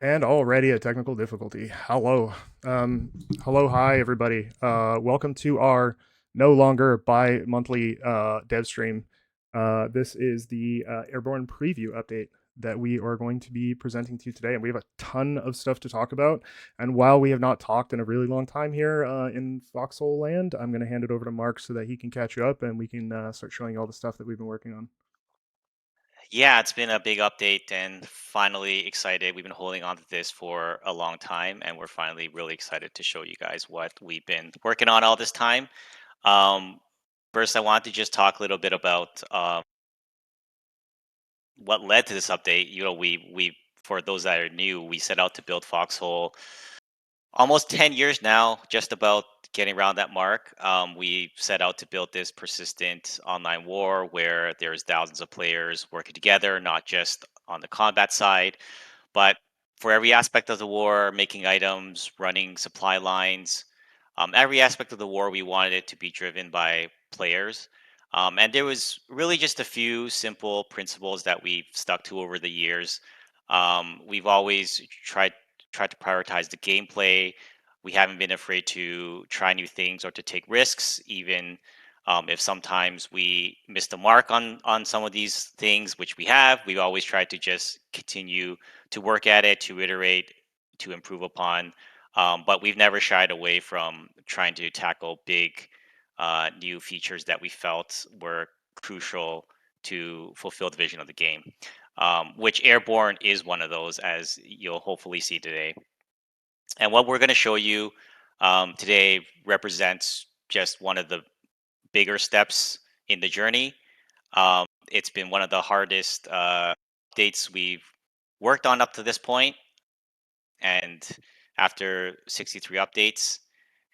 And already a technical difficulty. Hello. Hello, hi, everybody. Welcome to our no longer bi monthly Devstream. This is the Airborne preview update that we are going to be presenting to you today. And we have a ton of stuff to talk about. And while we have not talked in a really long time here in Foxhole land, I'm going to hand it over to Mark so that he can catch you up and we can start showing you all the stuff that we've been working on. Yeah, it's been a big update and finally excited. We've been holding on to this for a long time and we're finally really excited to show you guys what we've been working on all this time. Um, First, I want to just talk a little bit about what led to this update. We for those that are new, we set out to build Foxhole almost 10 years now, just about getting around that mark. We set out to build this persistent online war where there's thousands of players working together, not just on the combat side, but for every aspect of the war, making items, running supply lines, every aspect of the war, we wanted it to be driven by players. And there was really just a few simple principles that we've stuck to over the years. We've always tried to prioritize the gameplay. We haven't been afraid to try new things or to take risks, even if sometimes we miss the mark on some of these things, which we have. We've always tried to just continue to work at it, to iterate, to improve upon. But we've never shied away from trying to tackle big new features that we felt were crucial to fulfill the vision of the game, which Airborne is one of those, as you'll hopefully see today. And what we're going to show you today represents just one of the bigger steps in the journey. It's been one of the hardest updates we've worked on up to this point, and after 63 updates.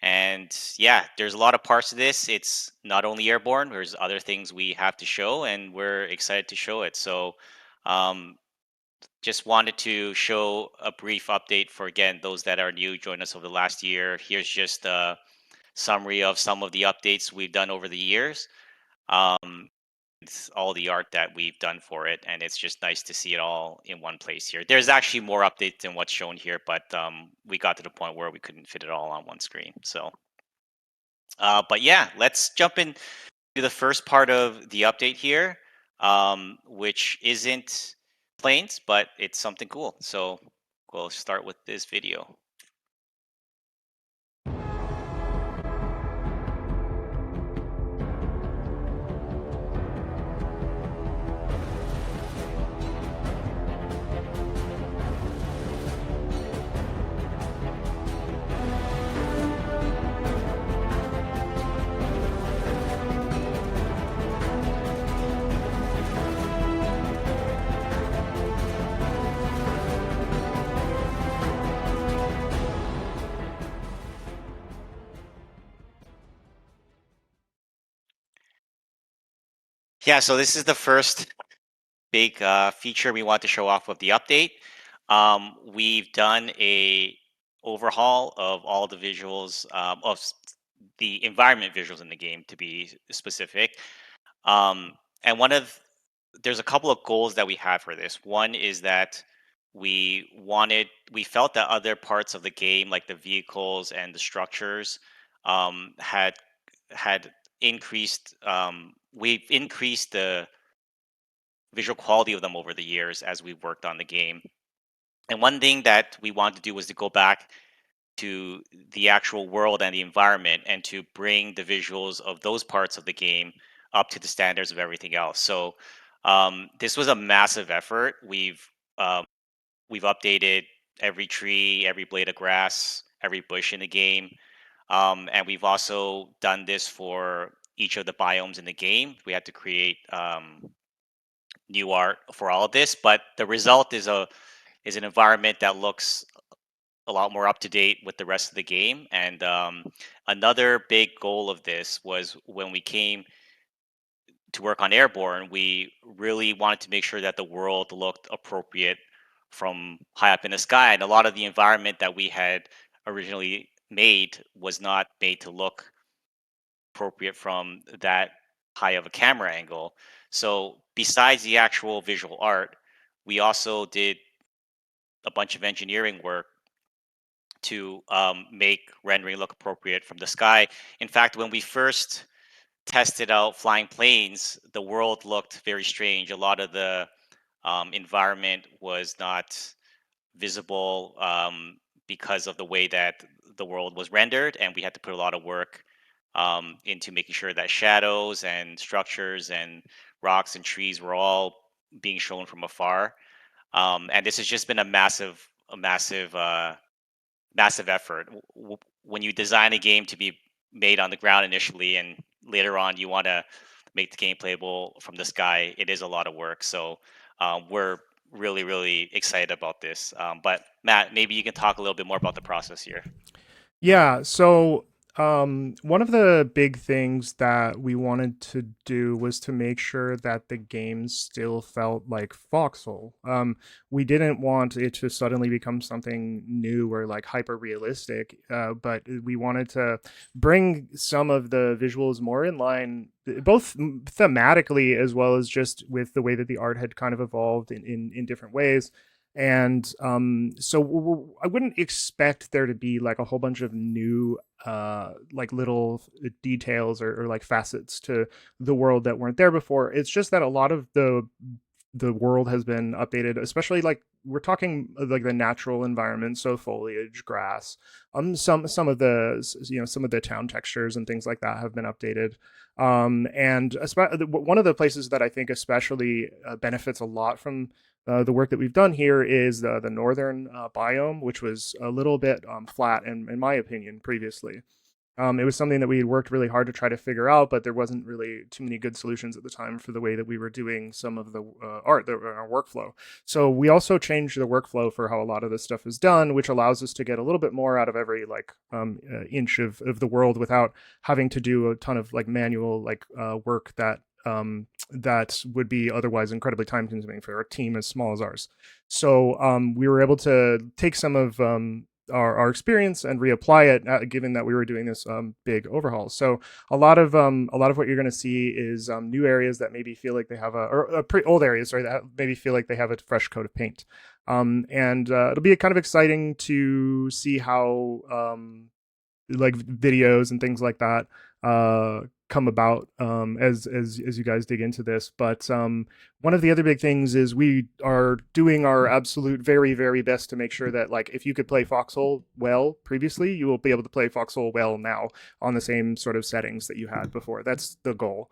And yeah, there's a lot of parts of this. It's not only airborne, there's other things we have to show, and we're excited to show it. So, um, just wanted to show a brief update for, again, those that are new, join us over the last year. Here's just a summary of some of the updates we've done over the years. Um, it's all the art that we've done for it, and it's just nice to see it all in one place here. There's actually more updates than what's shown here, but we got to the point where we couldn't fit it all on one screen. So, but yeah, let's jump into the first part of the update here, which isn't planes, but it's something cool. So we'll start with this video. Yeah, so this is the first big feature we want to show off of the update. We've done a overhaul of all the visuals the environment visuals in the game, to be specific. Um, and there's a couple of goals that we have for this. One is that we felt that other parts of the game, like the vehicles and the structures, had increased. We've increased the visual quality of them over the years as we've worked on the game. And one thing that we wanted to do was to go back to the actual world and the environment and to bring the visuals of those parts of the game up to the standards of everything else. So this was a massive effort. Um, we've updated every tree, every blade of grass, every bush in the game, and we've also done this for each of the biomes in the game. We had to create new art for all of this, but the result is an environment that looks a lot more up to date with the rest of the game. And another big goal of this was when we came to work on Airborne, we really wanted to make sure that the world looked appropriate from high up in the sky. And a lot of the environment that we had originally made was not made to look appropriate from that high of a camera angle. So besides the actual visual art, we also did a bunch of engineering work to make rendering look appropriate from the sky. In fact, when we first tested out flying planes, the world looked very strange. A lot of the environment was not visible because of the way that the world was rendered, and we had to put a lot of work into making sure that shadows and structures and rocks and trees were all being shown from afar. And this has just been a massive effort. When you design a game to be made on the ground initially, and later on you want to make the game playable from the sky, it is a lot of work. So we're really, really excited about this. But Matt, maybe you can talk a little bit more about the process here. Yeah, so one of the big things that we wanted to do was to make sure that the game still felt like Foxhole. We didn't want it to suddenly become something new or like hyper realistic, but we wanted to bring some of the visuals more in line, both thematically as well as just with the way that the art had kind of evolved in different ways. And so I wouldn't expect there to be like a whole bunch of new like little details or like facets to the world that weren't there before. It's just that a lot of the world has been updated, especially like we're talking like the natural environment, so foliage, grass, some of the some of the town textures and things like that have been updated. And one of the places that I think especially benefits a lot from the work that we've done here is the northern biome, which was a little bit flat, in my opinion, previously. It was something that we had worked really hard to try to figure out, but there wasn't really too many good solutions at the time for the way that we were doing some of the art, our workflow. So we also changed the workflow for how a lot of this stuff is done, which allows us to get a little bit more out of every like inch of the world without having to do a ton of like manual like work that would be otherwise incredibly time consuming for a team as small as ours. So we were able to take some of our experience and reapply it, given that we were doing this big overhaul. So a lot of what you're going to see is new areas that maybe feel like they have or pretty old areas, sorry, that maybe feel like they have a fresh coat of paint. And it'll be kind of exciting to see how like videos and things like that come about as you guys dig into this. But one of the other big things is we are doing our absolute very best to make sure that like if you could play Foxhole well previously, you will be able to play Foxhole well now on the same sort of settings that you had before. That's the goal.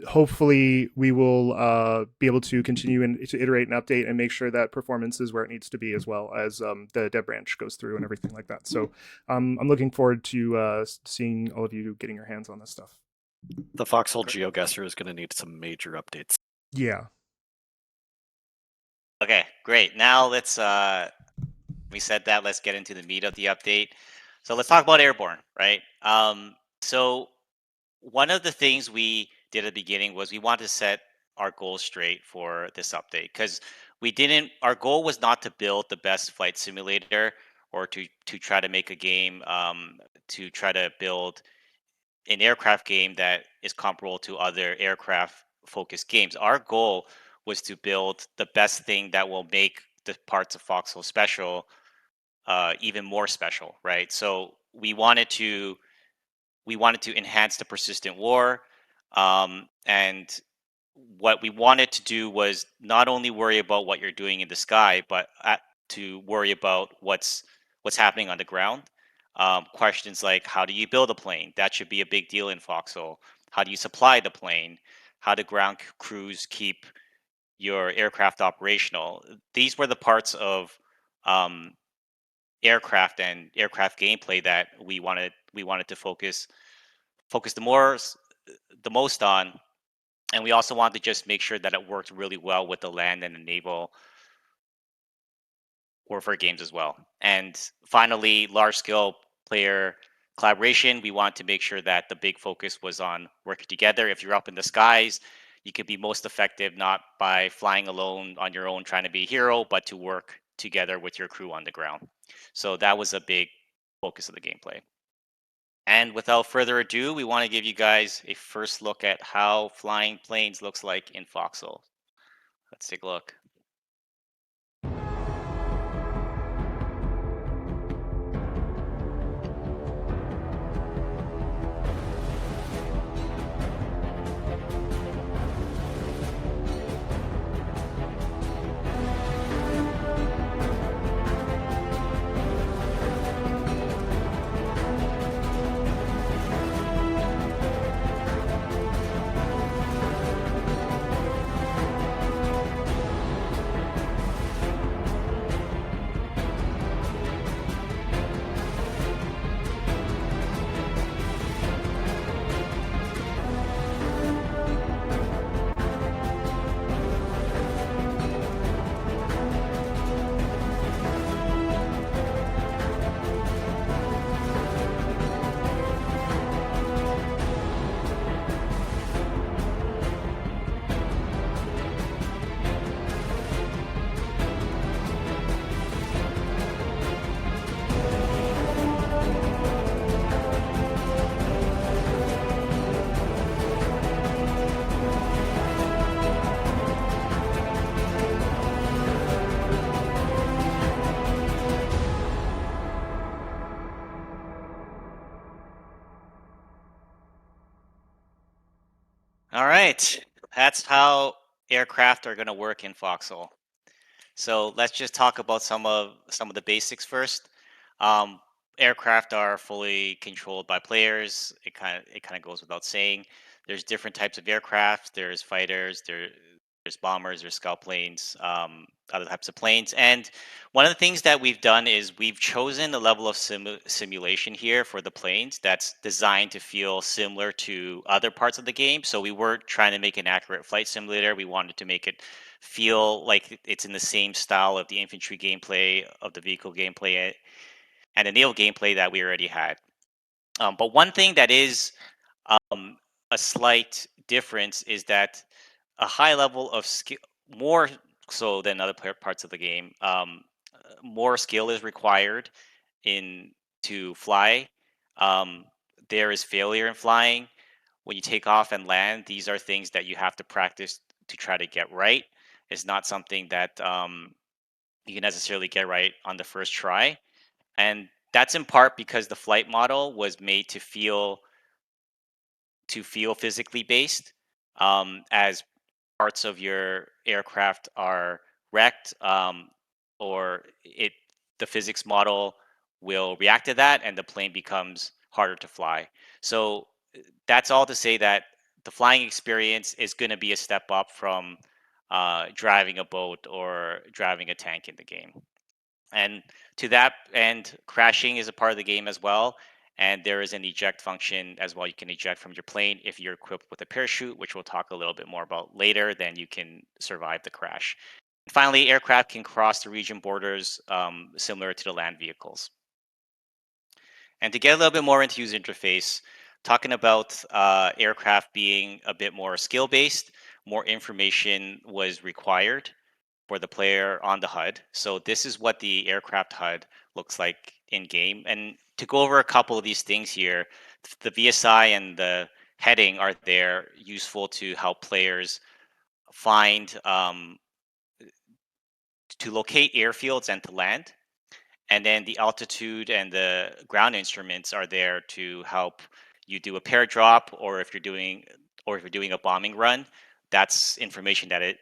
Hopefully we will be able to continue and to iterate and update and make sure that performance is where it needs to be, as well as the dev branch goes through and everything like that. So I'm looking forward to seeing all of you getting your hands on this stuff. The Foxhole GeoGuessr is going to need some major updates. Yeah. Okay, great. Now we said that, let's get into the meat of the update. So let's talk about Airborne, right? So one of the things we did at the beginning was we wanted to set our goals straight for this update, because our goal was not to build the best flight simulator, or to try to make a game to try to build an aircraft game that is comparable to other aircraft focused games. Our goal was to build the best thing that will make the parts of Foxhole special even more special, right? So we wanted to enhance the persistent war, and what we wanted to do was not only worry about what you're doing in the sky, but to worry about what's happening on the ground. Questions like, how do you build a plane? That should be a big deal in Foxhole. How do you supply the plane? How do ground crews keep your aircraft operational? These were the parts of um, aircraft and aircraft gameplay that we wanted to focus the most on. And we also wanted to just make sure that it worked really well with the land and the naval warfare games as well. And finally, large scale player collaboration. We want to make sure that the big focus was on working together. If you're up in the skies, you could be most effective not by flying alone on your own trying to be a hero, but to work together with your crew on the ground. So that was a big focus of the gameplay. And without further ado, we want to give you guys a first look at how flying planes looks like in Foxhole. Let's take a look. All right, that's how aircraft are going to work in Foxhole. So let's just talk about some of the basics first. Um, Aircraft are fully controlled by players. It kind of goes without saying. There's different types of aircraft. There's fighters. There's bombers. There's scout planes. Other types of planes. And one of the things that we've done is we've chosen a level of simulation here for the planes that's designed to feel similar to other parts of the game. So we weren't trying to make an accurate flight simulator. We wanted to make it feel like it's in the same style of the infantry gameplay, of the vehicle gameplay, and the naval gameplay that we already had. But one thing that is um, a slight difference is that a high level of skill, more so than other parts of the game, more skill is required in to fly. Um, there is failure in flying. When you take off and land, these are things that you have to practice to try to get right. It's not something that you can necessarily get right on the first try. And that's in part because the flight model was made to feel physically based. As parts of your aircraft are wrecked, or the physics model will react to that, and the plane becomes harder to fly. So that's all to say that the flying experience is going to be a step up from driving a boat or driving a tank in the game. And to that end, crashing is a part of the game as well. And there is an eject function as well. You can eject from your plane if you're equipped with a parachute, which we'll talk a little bit more about later. Then you can survive the crash. Finally, aircraft can cross the region borders similar to the land vehicles. And to get a little bit more into user interface, talking about aircraft being a bit more skill based, more information was required for the player on the HUD. So this is what the aircraft HUD looks like in game. And to go over a couple of these things here, the VSI and the heading are there useful to help players find to locate airfields and to land. And then the altitude and the ground instruments are there to help you do a pair drop, or if you're doing a bombing run. That's information that it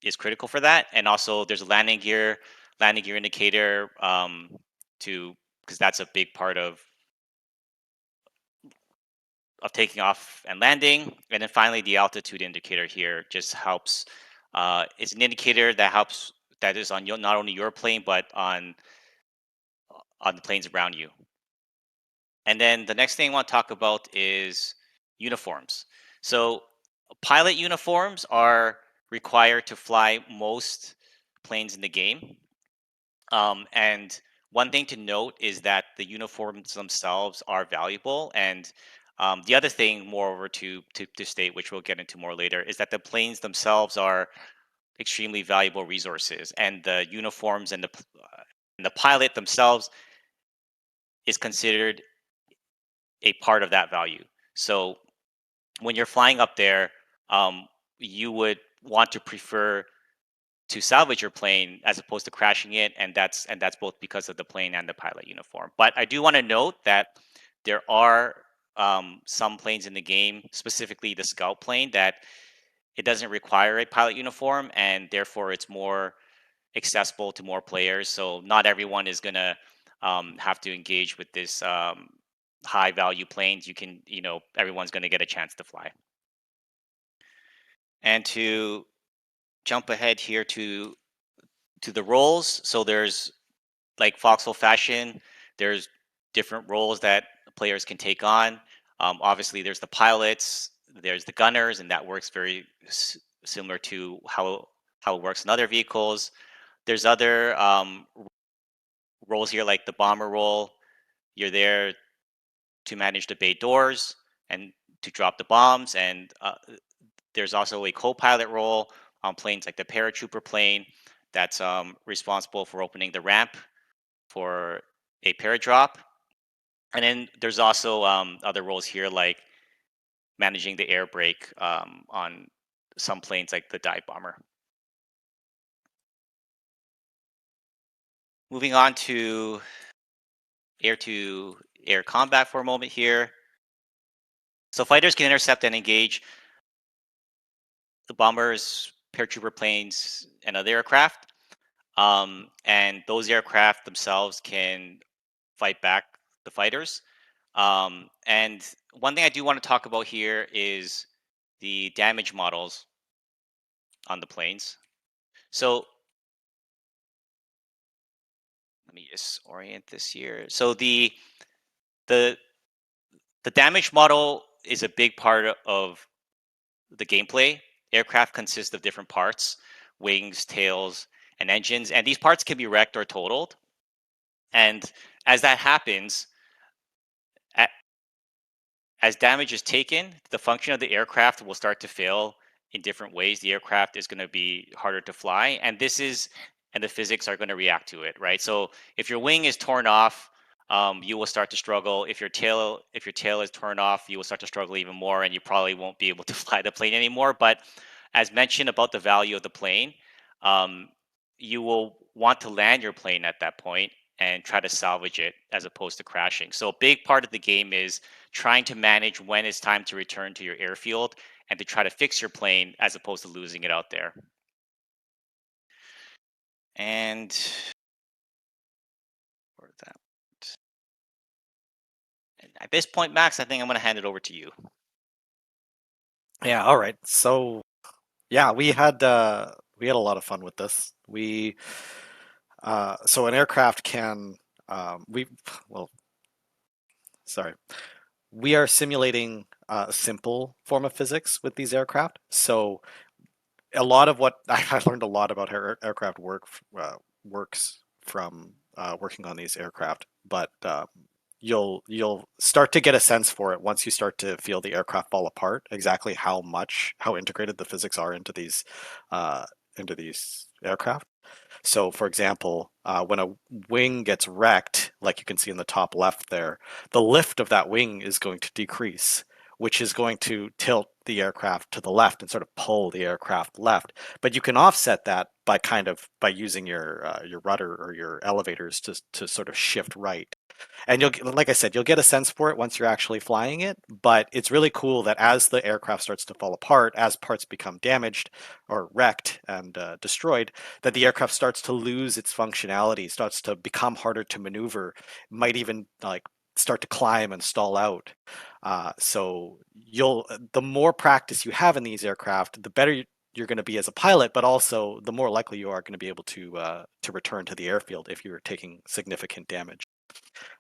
is critical for that. And also there's a landing gear indicator, to because that's a big part of taking off and landing. And then finally the altitude indicator here just helps. It's an indicator that is on not only your plane but on the planes around you. And then the next thing I want to talk about is uniforms. So pilot uniforms are required to fly most planes in the game. And one thing to note is that the uniforms themselves are valuable. And the other thing, moreover, to state, which we'll get into more later, is that the planes themselves are extremely valuable resources, and the uniforms and the pilot themselves is considered a part of that value. So when you're flying up there, you would want to prefer to salvage your plane as opposed to crashing it, and that's both because of the plane and the pilot uniform. But I do want to note that there are some planes in the game, specifically the scout plane, that it doesn't require a pilot uniform, and therefore it's more accessible to more players. So not everyone is going to have to engage with this high value planes. Everyone's going to get a chance to fly. And to jump ahead here to the roles, so there's, like Foxhole fashion, there's different roles that players can take on. Obviously, there's the pilots, there's the gunners, and that works very similar to how it works in other vehicles. There's other roles here, like the bomber role. You're there to manage the bay doors and to drop the bombs. And there's also a co-pilot role on planes like the Paratrooper plane that's responsible for opening the ramp for a paradrop. And then there's also other roles here, like managing the air brake on some planes like the dive bomber. Moving on to air-to-air combat for a moment here. So fighters can intercept and engage bombers, paratrooper planes, and other aircraft. And those aircraft themselves can fight back the fighters. And one thing I do want to talk about here is the damage models on the planes. So let me just orient this here. So the the damage model is a big part of the gameplay. Aircraft consist of different parts: wings, tails, and engines, and these parts can be wrecked or totaled. And as that happens, as damage is taken, the function of the aircraft will start to fail in different ways. The aircraft is going to be harder to fly, and the physics are going to react to it, right? So if your wing is torn off, you will start to struggle. If your tail is torn off, you will start to struggle even more, and you probably won't be able to fly the plane anymore. But as mentioned about the value of the plane, um, you will want to land your plane at that point and try to salvage it as opposed to crashing. So a big part of the game is trying to manage when it's time to return to your airfield and to try to fix your plane as opposed to losing it out there. And where's that? And at this point, Max, I think I'm going to hand it over to you. Yeah, all right. So yeah, we had a lot of fun with this. So an aircraft can we are simulating a simple form of physics with these aircraft. So a lot of what I learned a lot about how aircraft works from working on these aircraft, but you'll start to get a sense for it once you start to feel the aircraft fall apart. Exactly how integrated the physics are into these aircraft. So, for example, when a wing gets wrecked, like you can see in the top left there, the lift of that wing is going to decrease, which is going to tilt the aircraft to the left and sort of pull the aircraft left. But you can offset that by using your rudder or your elevators to sort of shift right. And like I said, you'll get a sense for it once you're actually flying it. But it's really cool that as the aircraft starts to fall apart, as parts become damaged or wrecked and destroyed, that the aircraft starts to lose its functionality, starts to become harder to maneuver, might even like start to climb and stall out. So the more practice you have in these aircraft, the better you're going to be as a pilot, but also the more likely you are going to be able to return to the airfield if you're taking significant damage.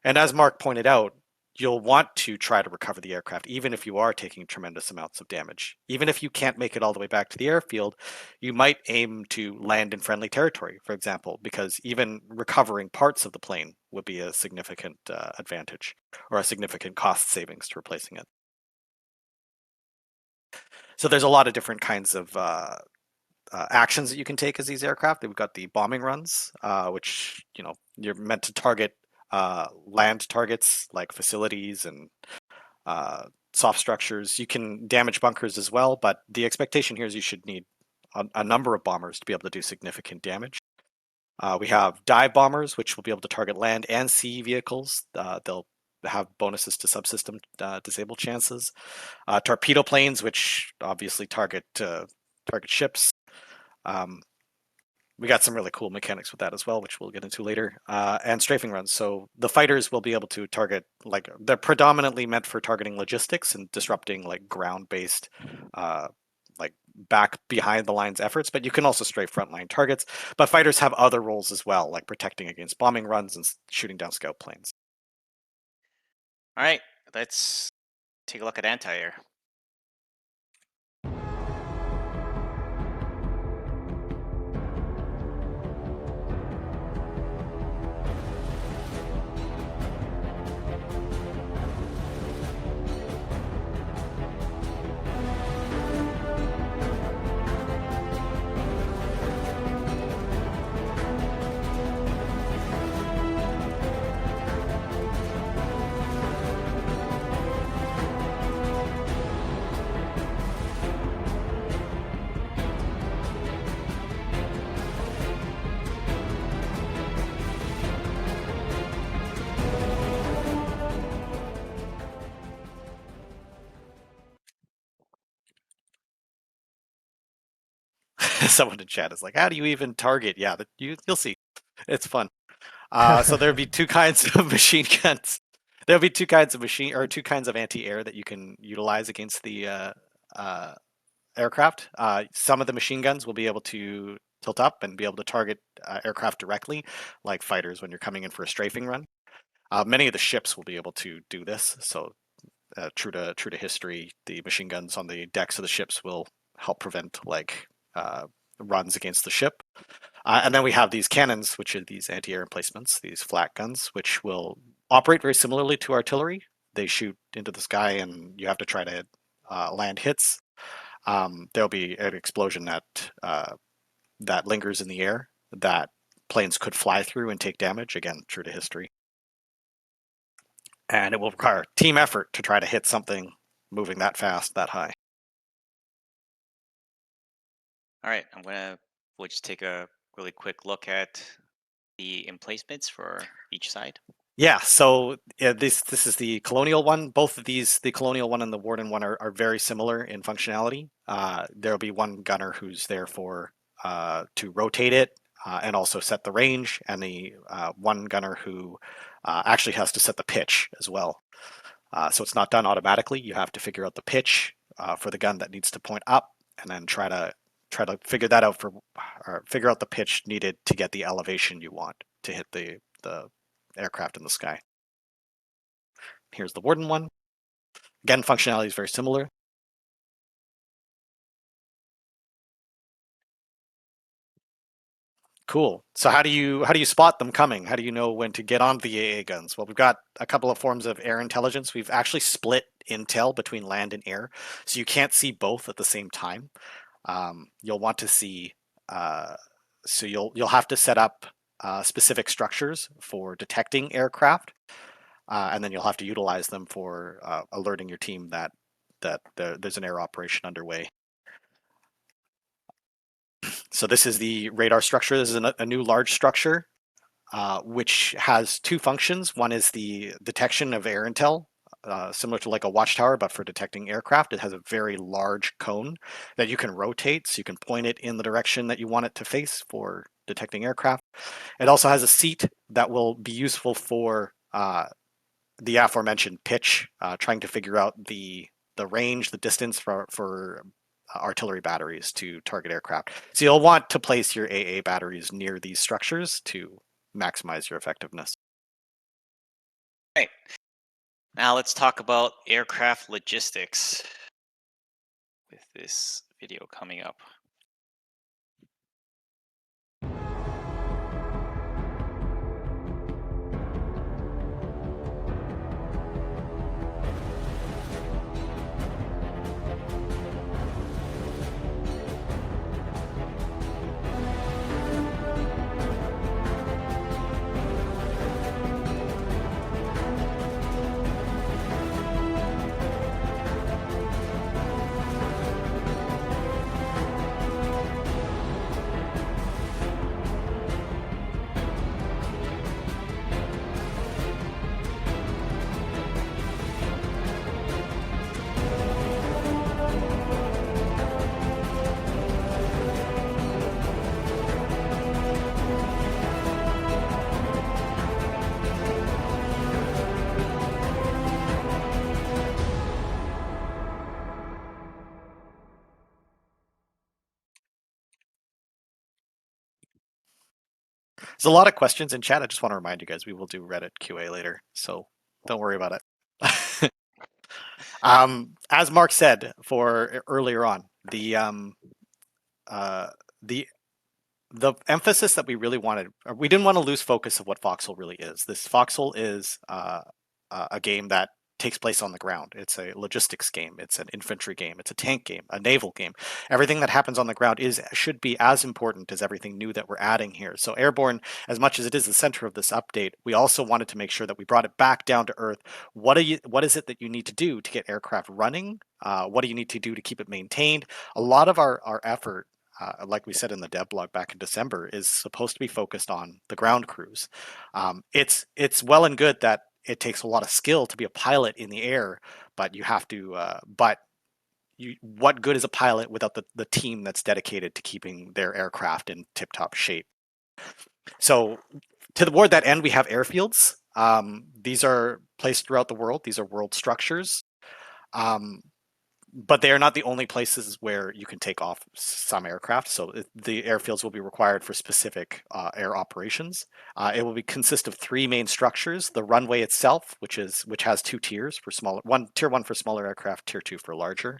And as Mark pointed out, you'll want to try to recover the aircraft, even if you are taking tremendous amounts of damage. Even if you can't make it all the way back to the airfield, you might aim to land in friendly territory, for example, because even recovering parts of the plane would be a significant advantage or a significant cost savings to replacing it. So there's a lot of different kinds of actions that you can take as these aircraft. We've got the bombing runs, which you're meant to target land targets like facilities and soft structures. You can damage bunkers as well, but the expectation here is you should need a number of bombers to be able to do significant damage. We have dive bombers, which will be able to target land and sea vehicles. They'll have bonuses to subsystem disable chances. Torpedo planes, which obviously target ships. We got some really cool mechanics with that as well, which we'll get into later. And strafing runs. So the fighters will be able to target, like, they're predominantly meant for targeting logistics and disrupting like ground-based, like back behind the lines efforts, but you can also strafe frontline targets. But fighters have other roles as well, like protecting against bombing runs and shooting down scout planes. All right, let's take a look at anti-air. Someone in chat is like, "How do you even target?" Yeah, you'll see. It's fun. So there'd be two kinds of machine guns. There'll be two kinds of two kinds of anti-air that you can utilize against the aircraft. Some of the machine guns will be able to tilt up and be able to target aircraft directly, like fighters when you're coming in for a strafing run. Many of the ships will be able to do this. So true to history, the machine guns on the decks of the ships will help prevent runs against the ship. And then we have these cannons, which are these anti-air emplacements, these flak guns, which will operate very similarly to artillery. They shoot into the sky, and you have to try to land hits. There'll be an explosion that lingers in the air that planes could fly through and take damage. Again, true to history. And it will require team effort to try to hit something moving that fast, that high. All right, we'll just take a really quick look at the emplacements for each side. Yeah, so this is the Colonial one. Both of these, the Colonial one and the Warden one, are very similar in functionality. There'll be one gunner who's there to rotate it and also set the range, and the one gunner who actually has to set the pitch as well. So it's not done automatically. You have to figure out the pitch for the gun that needs to point up, and then try to figure that out or figure out the pitch needed to get the elevation you want to hit the aircraft in the sky. Here's the Warden one. Again, functionality is very similar. Cool. So how do you spot them coming? How do you know when to get on the AA guns? Well, we've got a couple of forms of air intelligence. We've actually split intel between land and air, so you can't see both at the same time. You'll want to see. So you'll have to set up specific structures for detecting aircraft, and then you'll have to utilize them for alerting your team that there's an air operation underway. So this is the radar structure. This is a new large structure, which has two functions. One is the detection of air intel, similar to like a watchtower, but for detecting aircraft. It has a very large cone that you can rotate, so you can point it in the direction that you want it to face for detecting aircraft. It also has a seat that will be useful for the aforementioned pitch, trying to figure out the range, the distance for artillery batteries to target aircraft. So you'll want to place your AA batteries near these structures to maximize your effectiveness. Right. Now let's talk about aircraft logistics with this video coming up. There's a lot of questions in chat. I just want to remind you guys, we will do Reddit QA later, so don't worry about it. As Mark said for earlier on, the emphasis that we really wanted, we didn't want to lose focus of what Foxhole really is. This Foxhole is a game that takes place on the ground. It's a logistics game. It's an infantry game. It's a tank game, a naval game. Everything that happens on the ground should be as important as everything new that we're adding here. So Airborne, as much as it is the center of this update, we also wanted to make sure that we brought it back down to earth. What is it that you need to do to get aircraft running? What do you need to do to keep it maintained? A lot of our effort, like we said in the dev blog back in December, is supposed to be focused on the ground crews. It's well and good that it takes a lot of skill to be a pilot in the air, but you have to. But what good is a pilot without the team that's dedicated to keeping their aircraft in tip-top shape? So toward that end, we have airfields. These are placed throughout the world. These are world structures. But they are not the only places where you can take off some aircraft. So the airfields will be required for specific air operations. It will consist of three main structures: the runway itself, which has two tiers for smaller, tier 1 for smaller aircraft, tier 2 for larger.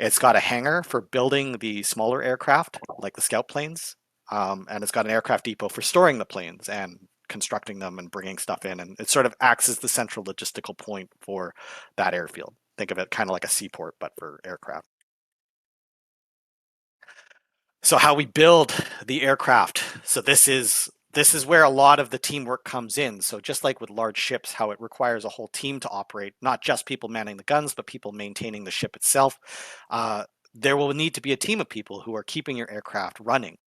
It's got a hangar for building the smaller aircraft, like the scout planes, and it's got an aircraft depot for storing the planes and constructing them and bringing stuff in. And it sort of acts as the central logistical point for that airfield. Think of it kind of like a seaport, but for aircraft. So how we build the aircraft. So this is where a lot of the teamwork comes in. So just like with large ships, how it requires a whole team to operate, not just people manning the guns, but people maintaining the ship itself. There will need to be a team of people who are keeping your aircraft running.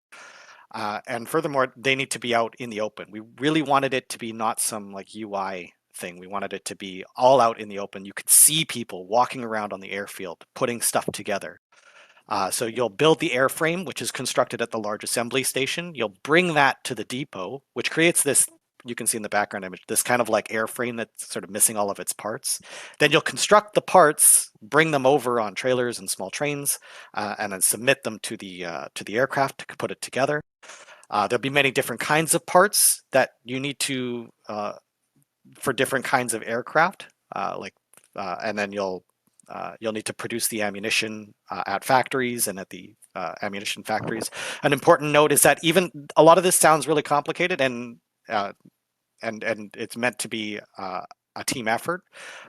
And furthermore, they need to be out in the open. We really wanted it to be not some like UI thing. We wanted it to be all out in the open. You could see people walking around on the airfield, putting stuff together. So you'll build the airframe, which is constructed at the large assembly station. You'll bring that to the depot, which creates this, you can see in the background image, this kind of like airframe that's sort of missing all of its parts. Then you'll construct the parts, bring them over on trailers and small trains, and then submit them to the aircraft to put it together. There'll be many different kinds of parts that you need to for different kinds of aircraft, and then you'll need to produce the ammunition at factories and at the ammunition factories. An important note is that even a lot of this sounds really complicated, and it's meant to be a team effort,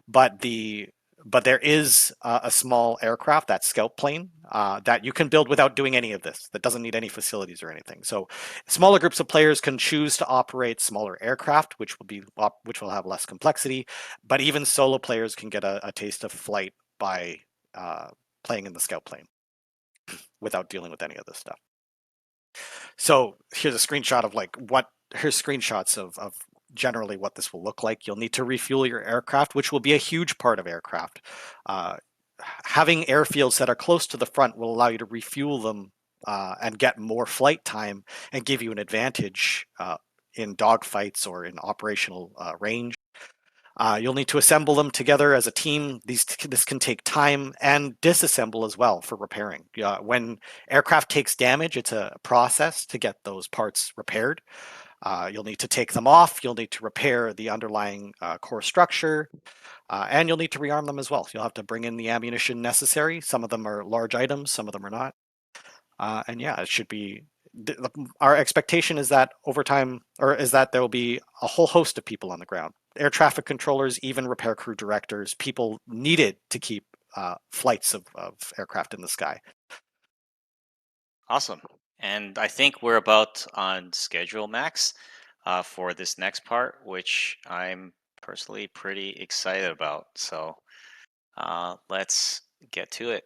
but there is a small aircraft, that scout plane, that you can build without doing any of this. That doesn't need any facilities or anything. So smaller groups of players can choose to operate smaller aircraft, which will have less complexity. But even solo players can get a taste of flight by playing in the scout plane without dealing with any of this stuff. So here's a screenshot of here's screenshots of generally what this will look like. You'll need to refuel your aircraft, which will be a huge part of aircraft. Having airfields that are close to the front will allow you to refuel them and get more flight time and give you an advantage in dogfights or in operational range. You'll need to assemble them together as a team. This can take time, and disassemble as well for repairing. When aircraft takes damage, it's a process to get those parts repaired. You'll need to take them off. You'll need to repair the underlying core structure, and you'll need to rearm them as well. You'll have to bring in the ammunition necessary. Some of them are large items, some of them are not. And yeah, it should be. Our expectation is that over time, there will be a whole host of people on the ground. Air traffic controllers, even repair crew directors, people needed to keep flights of aircraft in the sky. Awesome. And I think we're about on schedule, Max, for this next part, which I'm personally pretty excited about. So let's get to it.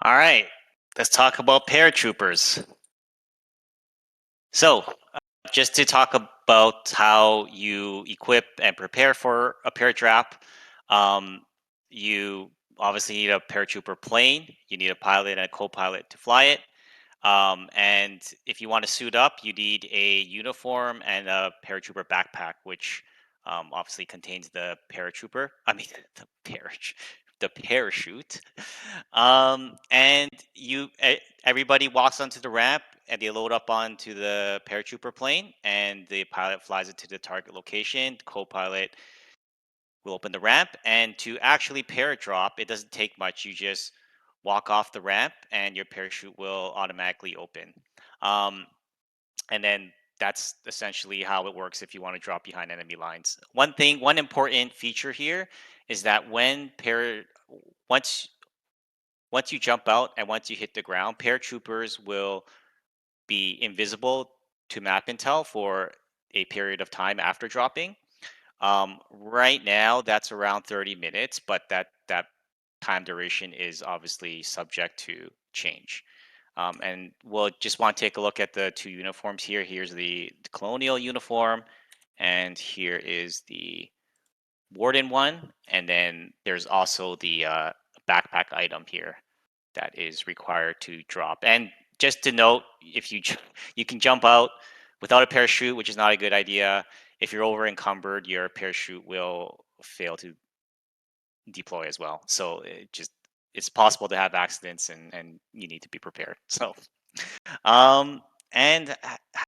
All right, let's talk about paratroopers. So, just to talk about how you equip and prepare for a paratrap, you obviously need a paratrooper plane. You need a pilot and a co-pilot to fly it. And if you want to suit up, you need a uniform and a paratrooper backpack, which obviously contains the paratrooper. I mean, the parachute. And everybody walks onto the ramp, and they load up onto the paratrooper plane, and the pilot flies it to the target location. The co-pilot will open the ramp. And to actually paradrop, it doesn't take much. You just walk off the ramp and your parachute will automatically open. And then that's essentially how it works if you want to drop behind enemy lines. One important feature here is that once you jump out and once you hit the ground, paratroopers will be invisible to map intel for a period of time after dropping. Right now, that's around 30 minutes, but that time duration is obviously subject to change. And we'll just want to take a look at the two uniforms here. Here's the Colonial uniform, and here is the Warden one. And then there's also the backpack item here that is required to drop. And just to note, if you can jump out without a parachute, which is not a good idea. If you're over encumbered, your parachute will fail to deploy as well. So it's possible to have accidents, and you need to be prepared. So, and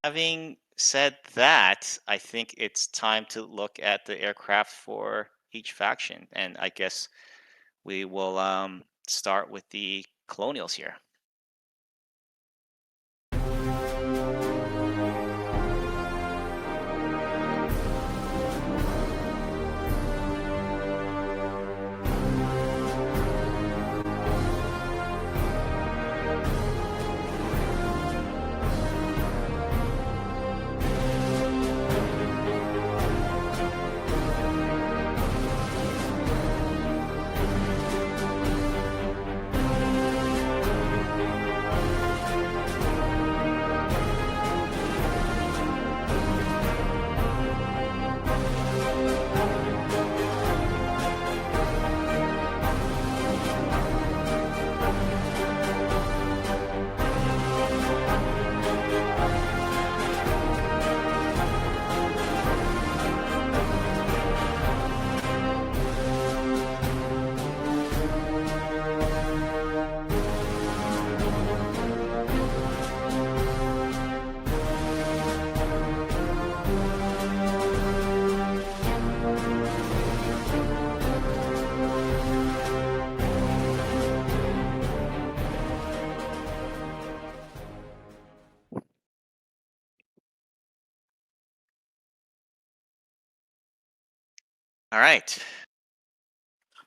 having said that, I think it's time to look at the aircraft for each faction, and I guess we will start with the Colonials here. All right.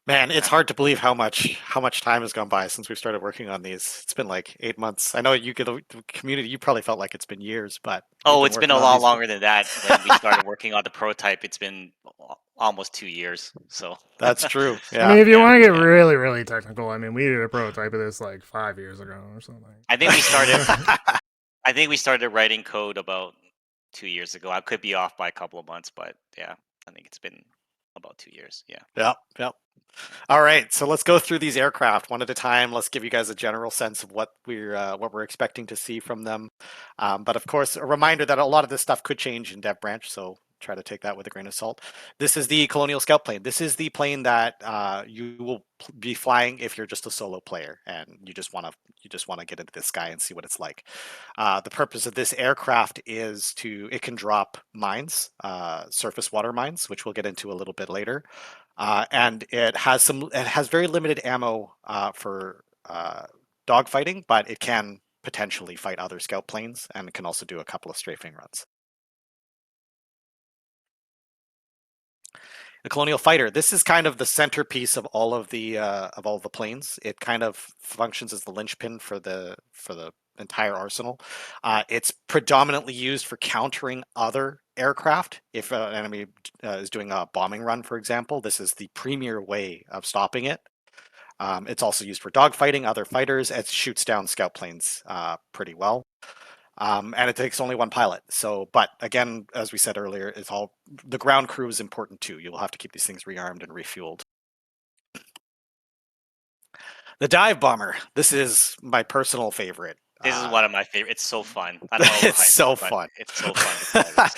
Man, it's hard to believe how much time has gone by since we started working on these. It's been like 8 months. I know you get the community. You probably felt like it's been years, but Oh, it's been a lot longer than that. When we started working on the prototype, it's been almost 2 years. So that's true. Yeah. I mean, if you want to get really, really technical, I mean, we did a prototype of this like 5 years ago or something. I think we started. I think we started writing code about 2 years ago. I could be off by a couple of months, but yeah, I think it's been about 2 years. Yeah. Yep. All right, so let's go through these aircraft one at a time. Let's give you guys a general sense of what we're expecting to see from them. But of course, a reminder that a lot of this stuff could change in Dev Branch, so try to take that with a grain of salt. This is the Colonial Scout plane. This is the plane that you will be flying if you're just a solo player and you just want to get into the sky and see what it's like. The purpose of this aircraft is it can drop mines, surface water mines, which we'll get into a little bit later. And it has very limited ammo for dogfighting, but it can potentially fight other scout planes, and it can also do a couple of strafing runs. The Colonial Fighter. This is kind of the centerpiece of all of the planes. It kind of functions as the linchpin for the entire arsenal. It's predominantly used for countering other aircraft. If an enemy is doing a bombing run, for example, this is the premier way of stopping it. It's also used for dogfighting other fighters. It shoots down scout planes pretty well. And it takes only one pilot. So, but again, as we said earlier, the ground crew is important too. You'll have to keep these things rearmed and refueled. The dive bomber. This is my personal favorite. This is one of my favorites. It's so fun. I don't know it's so fun. It's so fun.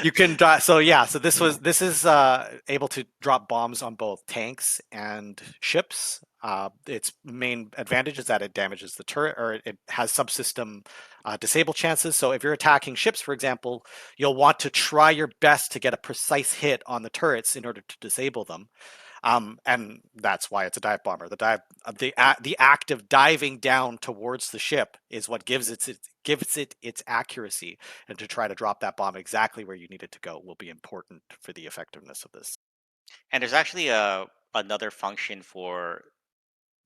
You can so this is able to drop bombs on both tanks and ships. Its main advantage is that it damages the turret, or it has subsystem disable chances. So if you're attacking ships, for example, you'll want to try your best to get a precise hit on the turrets in order to disable them. And that's why it's a dive bomber. The act of diving down towards the ship is what gives it its accuracy, and to try to drop that bomb exactly where you need it to go will be important for the effectiveness of this. And there's actually another function for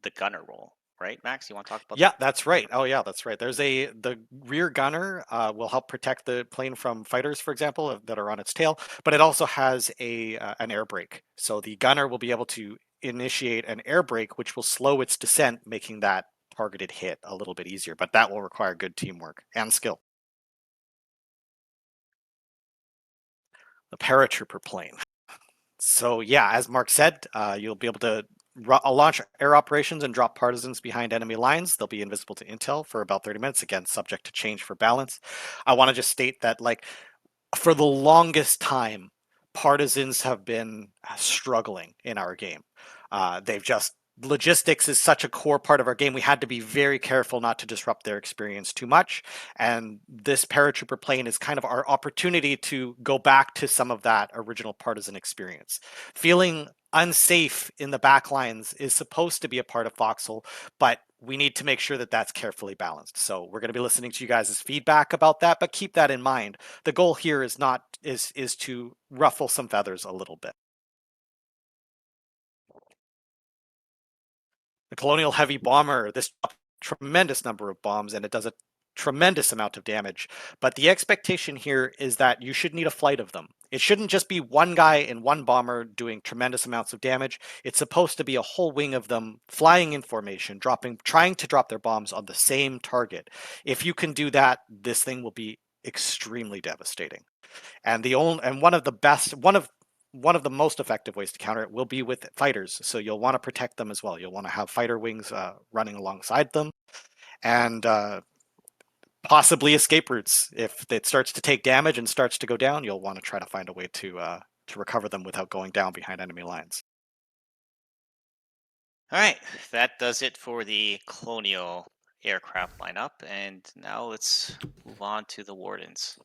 the gunner role, right, Max? You want to talk about Yeah, that? that's right. Oh, yeah, that's right. The rear gunner will help protect the plane from fighters, for example, that are on its tail, but it also has an air brake. So the gunner will be able to initiate an air brake, which will slow its descent, making that targeted hit a little bit easier. But that will require good teamwork and skill. The paratrooper plane. So yeah, as Mark said, you'll be able to launch air operations and drop partisans behind enemy lines. They'll be invisible to intel for about 30 minutes, again, subject to change for balance. I want to just state that, like, for the longest time, partisans have been struggling in our game. They've just Logistics is such a core part of our game. We had to be very careful not to disrupt their experience too much. And this paratrooper plane is kind of our opportunity to go back to some of that original partisan experience. Feeling unsafe in the backlines is supposed to be a part of Foxhole, but we need to make sure that that's carefully balanced. So we're going to be listening to you guys' feedback about that, but keep that in mind. The goal here is to ruffle some feathers a little bit. The Colonial Heavy Bomber, this tremendous number of bombs, and it does a tremendous amount of damage. But the expectation here is that you should need a flight of them. It shouldn't just be one guy in one bomber doing tremendous amounts of damage. It's supposed to be a whole wing of them flying in formation, trying to drop their bombs on the same target. If you can do that, this thing will be extremely devastating. And one of the most effective ways to counter it will be with fighters. So you'll want to protect them as well. You'll want to have fighter wings running alongside them, and possibly escape routes. If it starts to take damage and starts to go down, you'll want to try to find a way to recover them without going down behind enemy lines. All right, that does it for the Colonial Aircraft lineup, and now let's move on to the Wardens.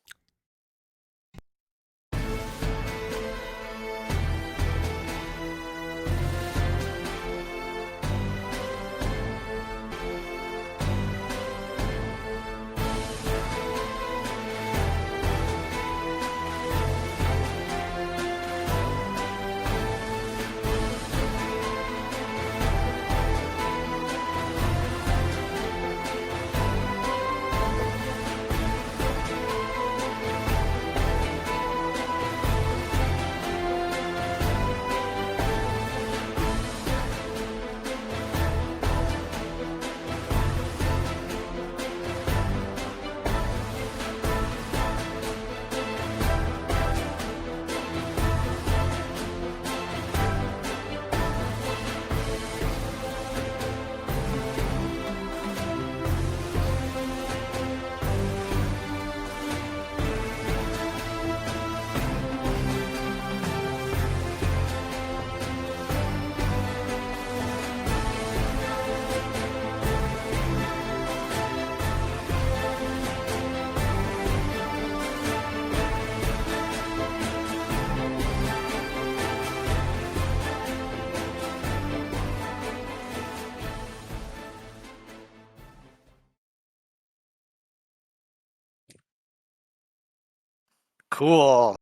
Cool.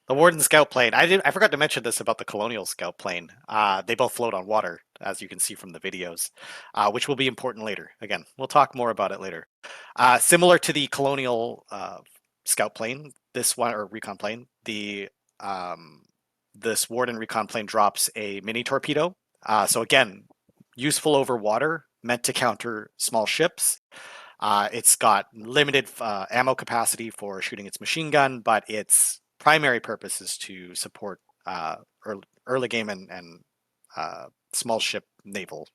The Warden Scout plane. I forgot to mention this about the Colonial Scout plane. They both float on water, as you can see from the videos, which will be important later. Again, we'll talk more about it later. Similar to the Colonial Scout plane, this one, or recon plane, this Warden recon plane drops a mini torpedo. So again, useful over water, meant to counter small ships. It's got limited ammo capacity for shooting its machine gun, but its primary purpose is to support early game and small ship naval.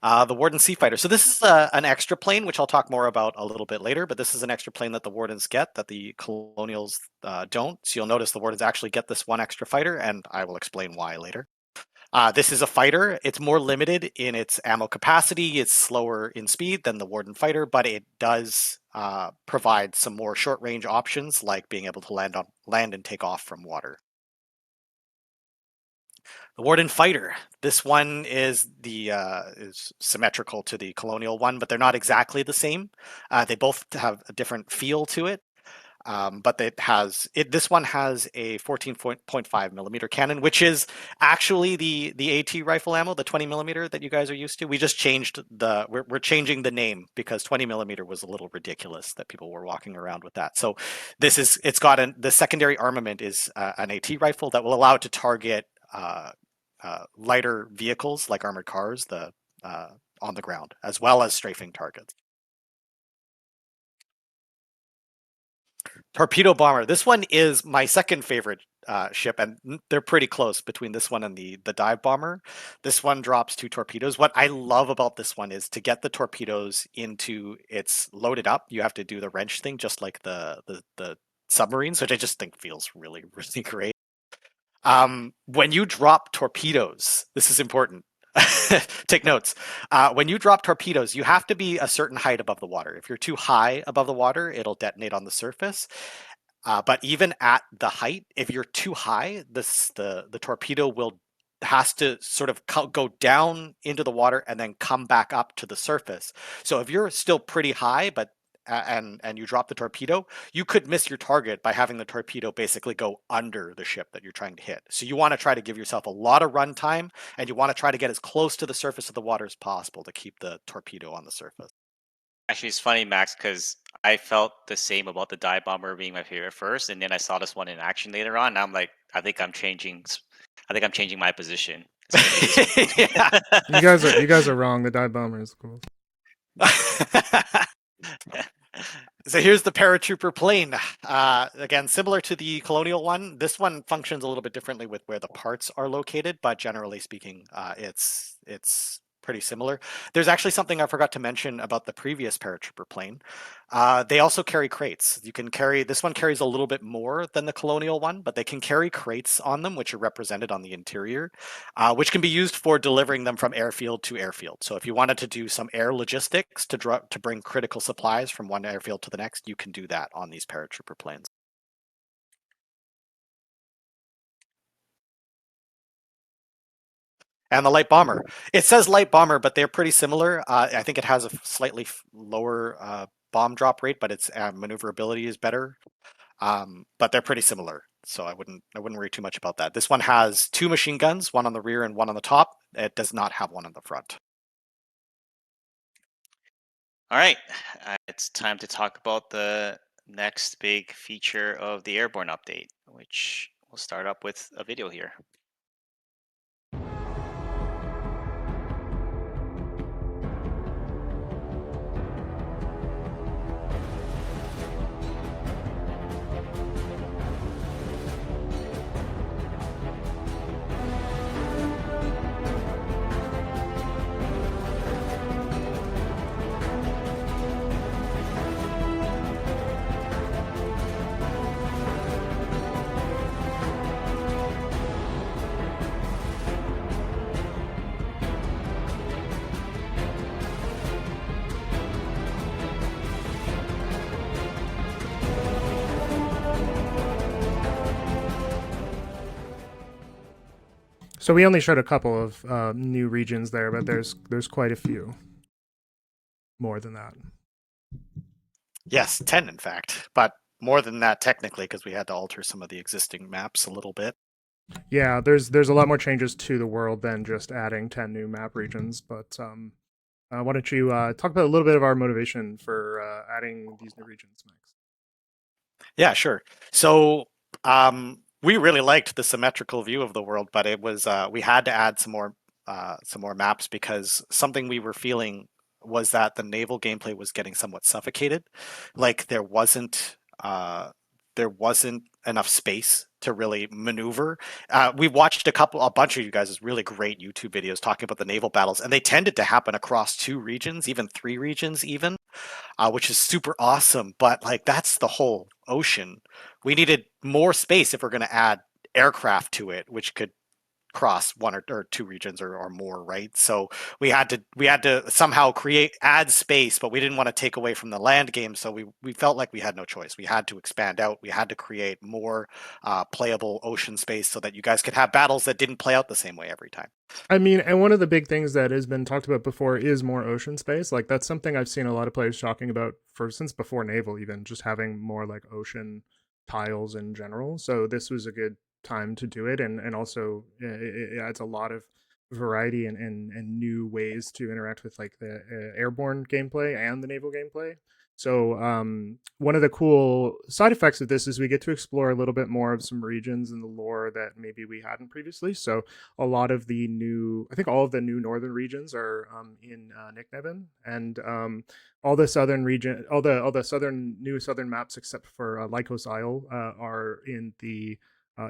The Warden Sea Fighter. So this is an extra plane, which I'll talk more about a little bit later, but this is an extra plane that the Wardens get that the Colonials don't. So you'll notice the Wardens actually get this one extra fighter, and I will explain why later. This is a fighter. It's more limited in its ammo capacity. It's slower in speed than the Warden fighter, but it does provide some more short-range options, like being able to land and take off from water. The Warden fighter. This one is is symmetrical to the Colonial one, but they're not exactly the same. They both have a different feel to it. But this one has a 14.5 millimeter cannon, which is actually the AT rifle ammo, the 20 millimeter that you guys are used to. We just changed we're changing the name because 20 millimeter was a little ridiculous that people were walking around with that. So it's got the secondary armament is an AT rifle that will allow it to target lighter vehicles like armored cars on the ground, as well as strafing targets. Torpedo bomber. This one is my second favorite ship, and they're pretty close between this one and the dive bomber. This one drops 2 torpedoes. What I love about this one is to get the torpedoes into it's loaded up. You have to do the wrench thing, just like the submarines, which I just think feels really, really great. When you drop torpedoes, this is important. Take notes. When you drop torpedoes, you have to be a certain height above the water. If you're too high above the water, it'll detonate on the surface. But even at the height, if you're too high, the torpedo has to sort of go down into the water and then come back up to the surface. So if you're still pretty high, but and you drop the torpedo, you could miss your target by having the torpedo basically go under the ship that you're trying to hit. So you want to try to give yourself a lot of run time, and you want to try to get as close to the surface of the water as possible to keep the torpedo on the surface. Actually, it's funny, Max, because I felt the same about the dive bomber being my favorite first, and then I saw this one in action later on. And I'm like, I think I'm changing my position. Yeah. You guys are wrong. The dive bomber is cool. So here's the paratrooper plane. Again, similar to the Colonial one, this one functions a little bit differently with where the parts are located, but generally speaking, it's pretty similar. There's actually something I forgot to mention about the previous paratrooper plane. They also carry crates. This one carries a little bit more than the Colonial one, but they can carry crates on them, which are represented on the interior, which can be used for delivering them from airfield to airfield. So if you wanted to do some air logistics to bring critical supplies from one airfield to the next, you can do that on these paratrooper planes. And the light bomber. It says light bomber, but they're pretty similar. I think it has a slightly lower bomb drop rate, but its maneuverability is better. But they're pretty similar, so I wouldn't worry too much about that. This one has 2 machine guns, one on the rear and one on the top. It does not have one on the front. All right, it's time to talk about the next big feature of the Airborne update, which we'll start up with a video here. So we only showed a couple of new regions there, but there's quite a few more than that. Yes, 10 in fact, but more than that technically because we had to alter some of the existing maps a little bit. Yeah, there's a lot more changes to the world than just adding 10 new map regions. But why don't you talk about a little bit of our motivation for adding these new regions, Max? Yeah, sure. So we really liked the symmetrical view of the world, but it was we had to add some more maps because something we were feeling was that the naval gameplay was getting somewhat suffocated. Like there wasn't enough space to really maneuver. We watched a bunch of you guys' really great YouTube videos talking about the naval battles, and they tended to happen across 2 regions, even 3 regions, even, which is super awesome. But like that's the whole ocean. We needed more space if we're going to add aircraft to it, which could cross 1 or 2 regions or more, right? So we had to somehow add space, but we didn't want to take away from the land game. So we felt like we had no choice. We had to expand out. We had to create more playable ocean space so that you guys could have battles that didn't play out the same way every time. I mean, and one of the big things that has been talked about before is more ocean space. Like that's something I've seen a lot of players talking about since before Naval, even just having more like ocean tiles in general. So this was a good time to do it, and also it adds a lot of variety and new ways to interact with like the airborne gameplay and the naval gameplay. So one of the cool side effects of this is we get to explore a little bit more of some regions in the lore that maybe we hadn't previously. So a lot of the new, I think all of the new northern regions are in Nicknevin, and all the southern region, all the new southern maps except for Lycos Isle are in the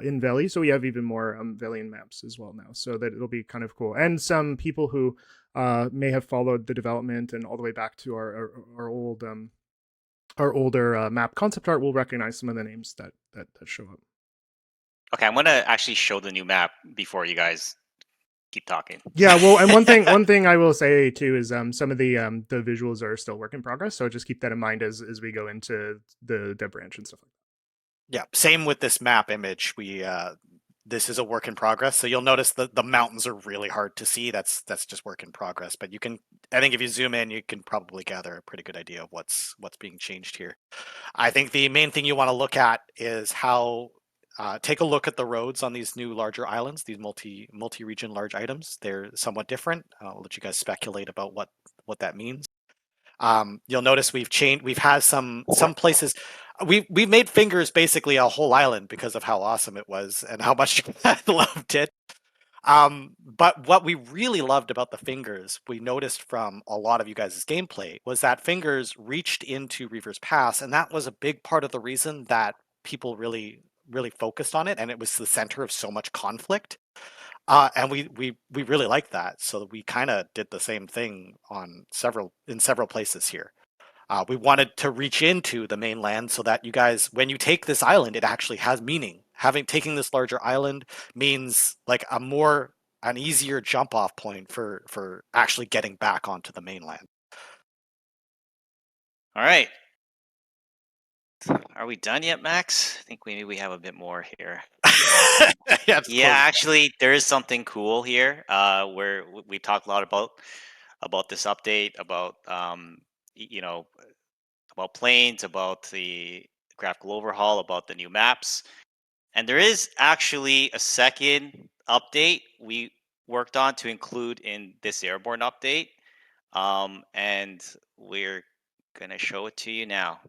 in Veli, so we have even more Velian maps as well now, so that it'll be kind of cool. And some people who may have followed the development and all the way back to our old our older map concept art will recognize some of the names that show up. Okay, I'm gonna actually show the new map before you guys keep talking. Yeah, well, and one thing I will say too is some of the visuals are still work in progress, so just keep that in mind as we go into the dev branch and stuff like that. Yeah, same with this map image. This is a work in progress, so you'll notice the mountains are really hard to see. That's just work in progress. But you can, I think, if you zoom in, you can probably gather a pretty good idea of what's being changed here. I think the main thing you want to look at is how. Take a look at the roads on these new larger islands, these multi-region large items. They're somewhat different. I'll let you guys speculate about what that means. You'll notice we've had some places. We've made fingers basically a whole island because of how awesome it was and how much you loved it. But what we really loved about the fingers, we noticed from a lot of you guys' gameplay, was that fingers reached into Reaver's Pass, and that was a big part of the reason that people really focused on it, and it was the center of so much conflict. And we really liked that, so we kind of did the same thing in several places here. We wanted to reach into the mainland so that you guys, when you take this island, it actually has meaning. Taking this larger island means like an easier jump off point for actually getting back onto the mainland. All right. Are we done yet, Max? I think we have a bit more here. Yeah, actually, there is something cool here. Where we talked a lot about this update, about about planes, about the graphical overhaul, about the new maps, and there is actually a second update we worked on to include in this airborne update, and we're gonna show it to you now.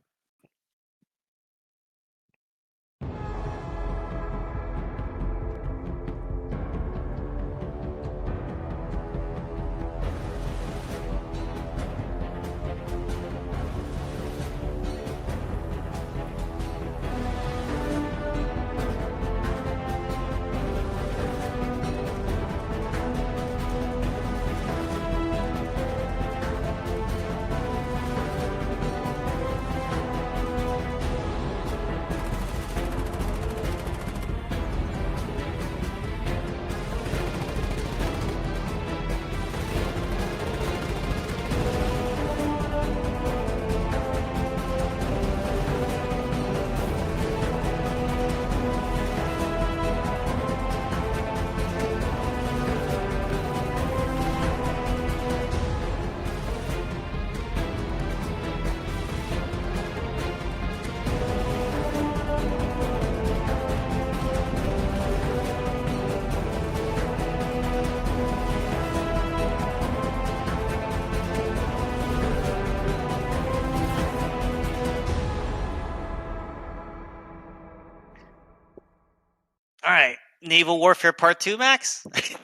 All right, Naval Warfare Part 2, Max? It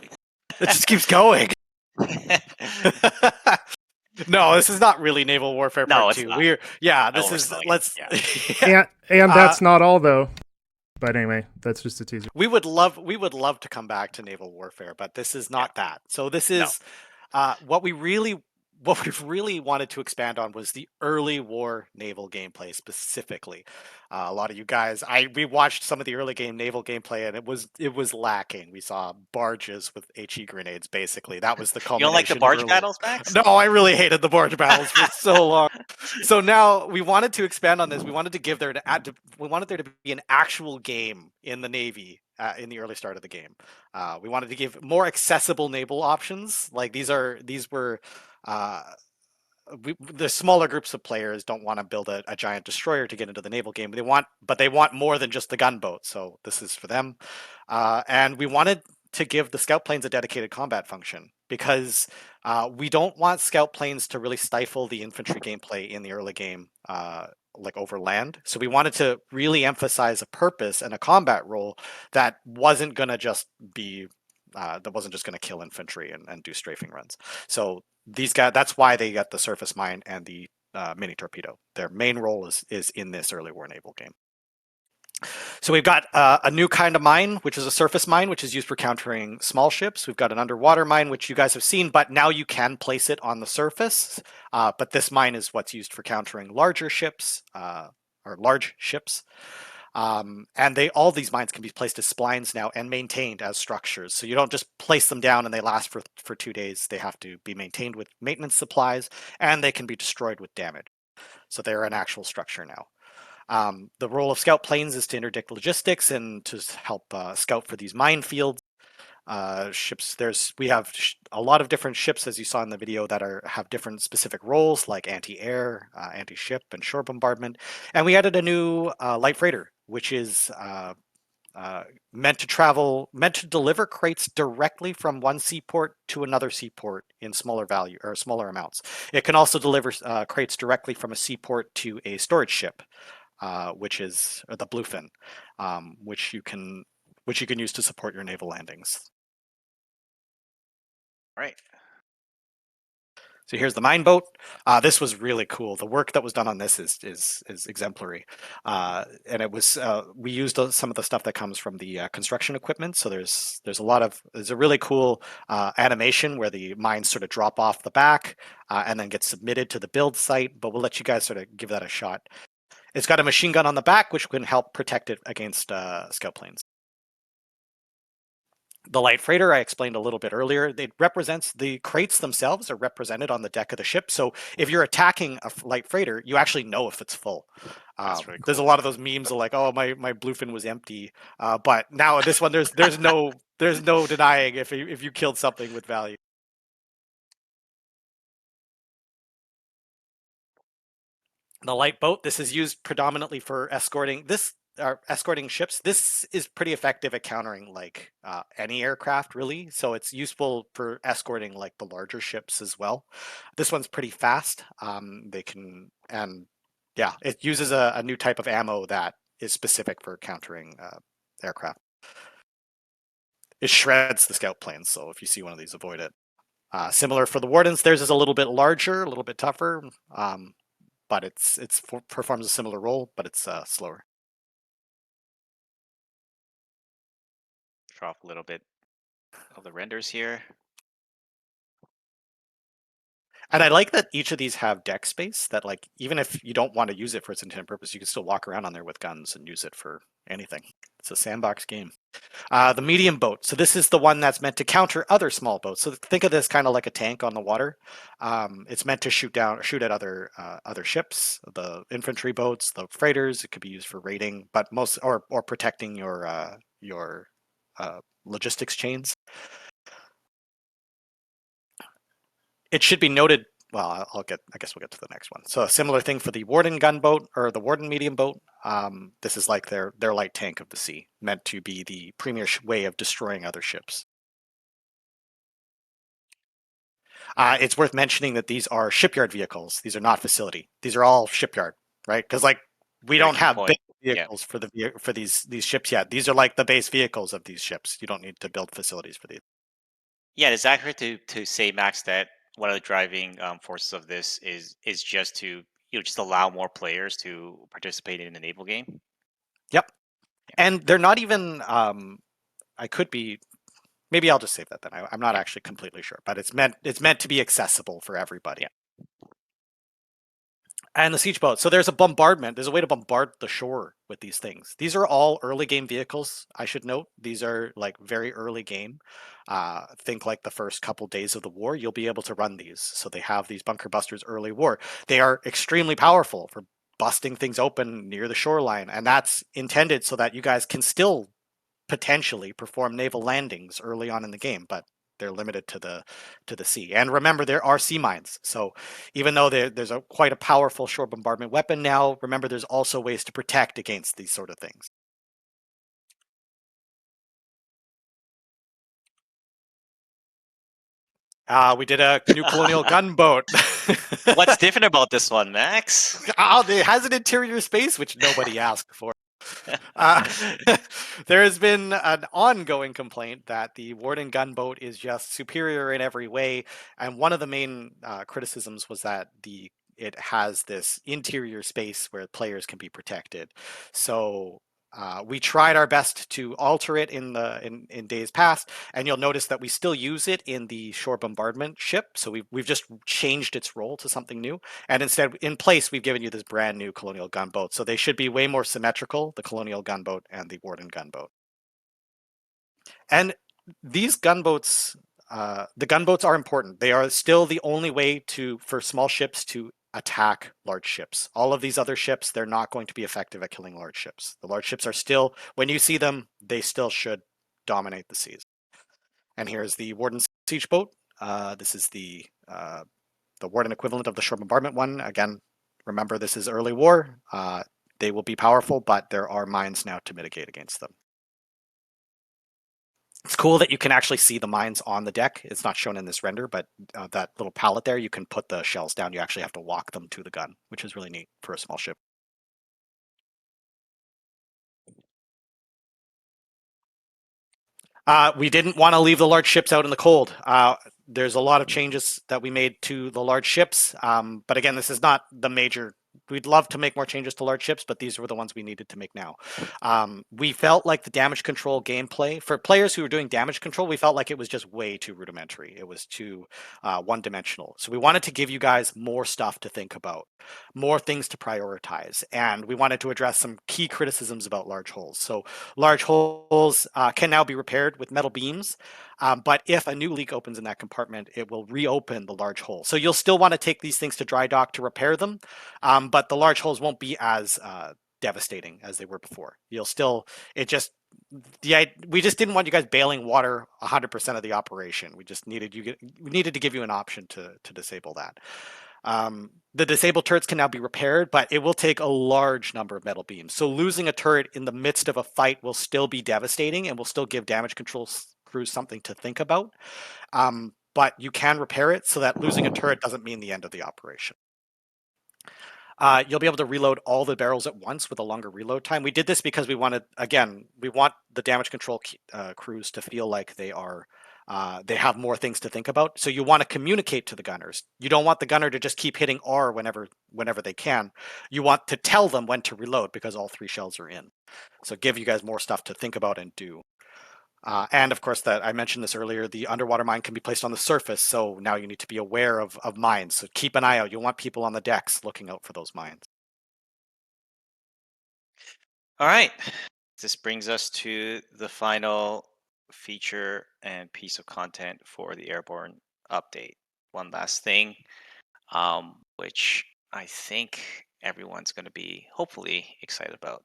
just keeps going. No, this is not really Naval Warfare Part 2. This is, let's... And that's not all, though. But anyway, that's just a teaser. We would love to come back to naval warfare, but this is not that. So this is what we really wanted to expand on was the early war naval gameplay specifically. A lot of you guys, we watched some of the early game naval gameplay, and it was lacking. We saw barges with HE grenades. Basically, that was the You don't like the culmination. barge of battles, Max? No, I really hated the barge battles for so long. So now we wanted to expand on this. We wanted to give we wanted there to be an actual game in the Navy in the early start of the game. We wanted to give more accessible naval options. Like these were the smaller groups of players don't want to build a giant destroyer to get into the naval game. They want more than just the gunboat. So this is for them. And we wanted to give the scout planes a dedicated combat function because we don't want scout planes to really stifle the infantry gameplay in the early game, like over land. So we wanted to really emphasize a purpose and a combat role that wasn't going to just be that wasn't just going to kill infantry and do strafing runs. So these guys, that's why they got the surface mine and the mini torpedo. Their main role is in this early war naval game. So we've got a new kind of mine, which is a surface mine, which is used for countering small ships. We've got an underwater mine, which you guys have seen, but now you can place it on the surface. But this mine is what's used for countering larger ships or large ships. And all these mines can be placed as splines now and maintained as structures. So you don't just place them down and they last for 2 days. They have to be maintained with maintenance supplies, and they can be destroyed with damage. So they're an actual structure now. The role of scout planes is to interdict logistics and to help scout for these minefields. Ships. We have a lot of different ships, as you saw in the video, that have different specific roles, like anti-air, anti-ship, and shore bombardment. And we added a new light freighter, which is meant to deliver crates directly from one seaport to another seaport in smaller amounts. It can also deliver crates directly from a seaport to a storage ship, which is the bluefin, which you can use to support your naval landings. Right. So here's the mine boat. This was really cool. The work that was done on this is exemplary, and it was we used some of the stuff that comes from the construction equipment. So there's a really cool animation where the mines sort of drop off the back and then get submitted to the build site. But we'll let you guys sort of give that a shot. It's got a machine gun on the back, which can help protect it against scout planes. The light freighter I explained a little bit earlier. It represents the crates themselves are represented on the deck of the ship. So if you're attacking a light freighter, you actually know if it's full. That's really cool. There's a lot of those memes of like, oh, my bluefin was empty, but now this one there's no denying if you killed something with value. The light boat. This is used predominantly for escorting ships. This is pretty effective at countering like any aircraft, really. So it's useful for escorting like the larger ships as well. This one's pretty fast. It uses a new type of ammo that is specific for countering aircraft. It shreds the scout planes, so if you see one of these, avoid it. Similar for the Wardens. Theirs is a little bit larger, a little bit tougher, but it performs a similar role, but it's slower. Drop a little bit of the renders here. And I like that each of these have deck space that, like, even if you don't want to use it for its intended purpose, you can still walk around on there with guns and use it for anything. It's a sandbox game. The medium boat. So this is the one that's meant to counter other small boats. So think of this kind of like a tank on the water. It's meant to shoot at other ships, the infantry boats, the freighters. It could be used for raiding, but or protecting your logistics chains. It should be noted. Well, I guess we'll get to the next one. So a similar thing for the Warden gunboat or the Warden medium boat. This is like their light tank of the sea, meant to be the premier way of destroying other ships. It's worth mentioning that these are shipyard vehicles. These are not facility. These are all shipyard, right? Because like we don't have big vehicles for these ships yet. These are like the base vehicles of these ships. You don't need to build facilities for these. Yeah, it's accurate to say, Max, that one of the driving forces of this is just to just allow more players to participate in the naval game. Yep. Yeah. And they're not even. I could be. Maybe I'll just save that then. I'm not actually completely sure, but it's meant to be accessible for everybody. Yeah. And the siege boat. So there's a bombardment. There's a way to bombard the shore with these things. These are all early game vehicles, I should note. These are like very early game. Think like the first couple days of the war, you'll be able to run these. So they have these bunker busters early war. They are extremely powerful for busting things open near the shoreline. And that's intended so that you guys can still potentially perform naval landings early on in the game, but they're limited to the sea. And remember, there are sea mines. So even though there's quite a powerful shore bombardment weapon now, remember there's also ways to protect against these sort of things. We did a new Colonial gunboat. What's different about this one, Max? It has an interior space, which nobody asked for. There has been an ongoing complaint that the Warden gunboat is just superior in every way, and one of the main criticisms was that it has this interior space where players can be protected. So we tried our best to alter it in days past, and you'll notice that we still use it in the shore bombardment ship. So we've just changed its role to something new, and instead, in place, we've given you this brand new Colonial gunboat. So they should be way more symmetrical: the Colonial gunboat and the Warden gunboat. And these gunboats, the gunboats are important. They are still the only way for small ships to attack large ships. All of these other ships, they're not going to be effective at killing large ships. The large ships are still, when you see them, they still should dominate the seas. And here's the Warden siege boat. This is the Warden equivalent of the shore bombardment one. Again, remember, this is early war. They will be powerful, but there are mines now to mitigate against them. It's cool that you can actually see the mines on the deck. It's not shown in this render, but that little pallet there, you can put the shells down. You actually have to walk them to the gun, which is really neat for a small ship. We didn't want to leave the large ships out in the cold. There's a lot of changes that we made to the large ships, but again, this is not the major. We'd love to make more changes to large ships, but these were the ones we needed to make now. We felt like the damage control gameplay, for players who were doing damage control, we felt like it was just way too rudimentary. It was too one-dimensional. So we wanted to give you guys more stuff to think about, more things to prioritize, and we wanted to address some key criticisms about large holes. So large holes can now be repaired with metal beams, but if a new leak opens in that compartment, it will reopen the large hole. So you'll still want to take these things to dry dock to repair them, but the large holes won't be as devastating as they were before. We just didn't want you guys bailing water 100% of the operation. We needed to give you an option to disable that. The disabled turrets can now be repaired, but it will take a large number of metal beams. So losing a turret in the midst of a fight will still be devastating and will still give damage control crews something to think about. But you can repair it so that losing a turret doesn't mean the end of the operation. You'll be able to reload all the barrels at once with a longer reload time. We did this because we want the damage control crews to feel like they have more things to think about. So you want to communicate to the gunners. You don't want the gunner to just keep hitting R whenever they can. You want to tell them when to reload because all 3 shells are in. So give you guys more stuff to think about and do. And of course, that I mentioned this earlier, the underwater mine can be placed on the surface. So now you need to be aware of mines. So keep an eye out. You'll want people on the decks looking out for those mines. All right. This brings us to the final feature and piece of content for the Airborne update. One last thing, which I think everyone's going to be hopefully excited about.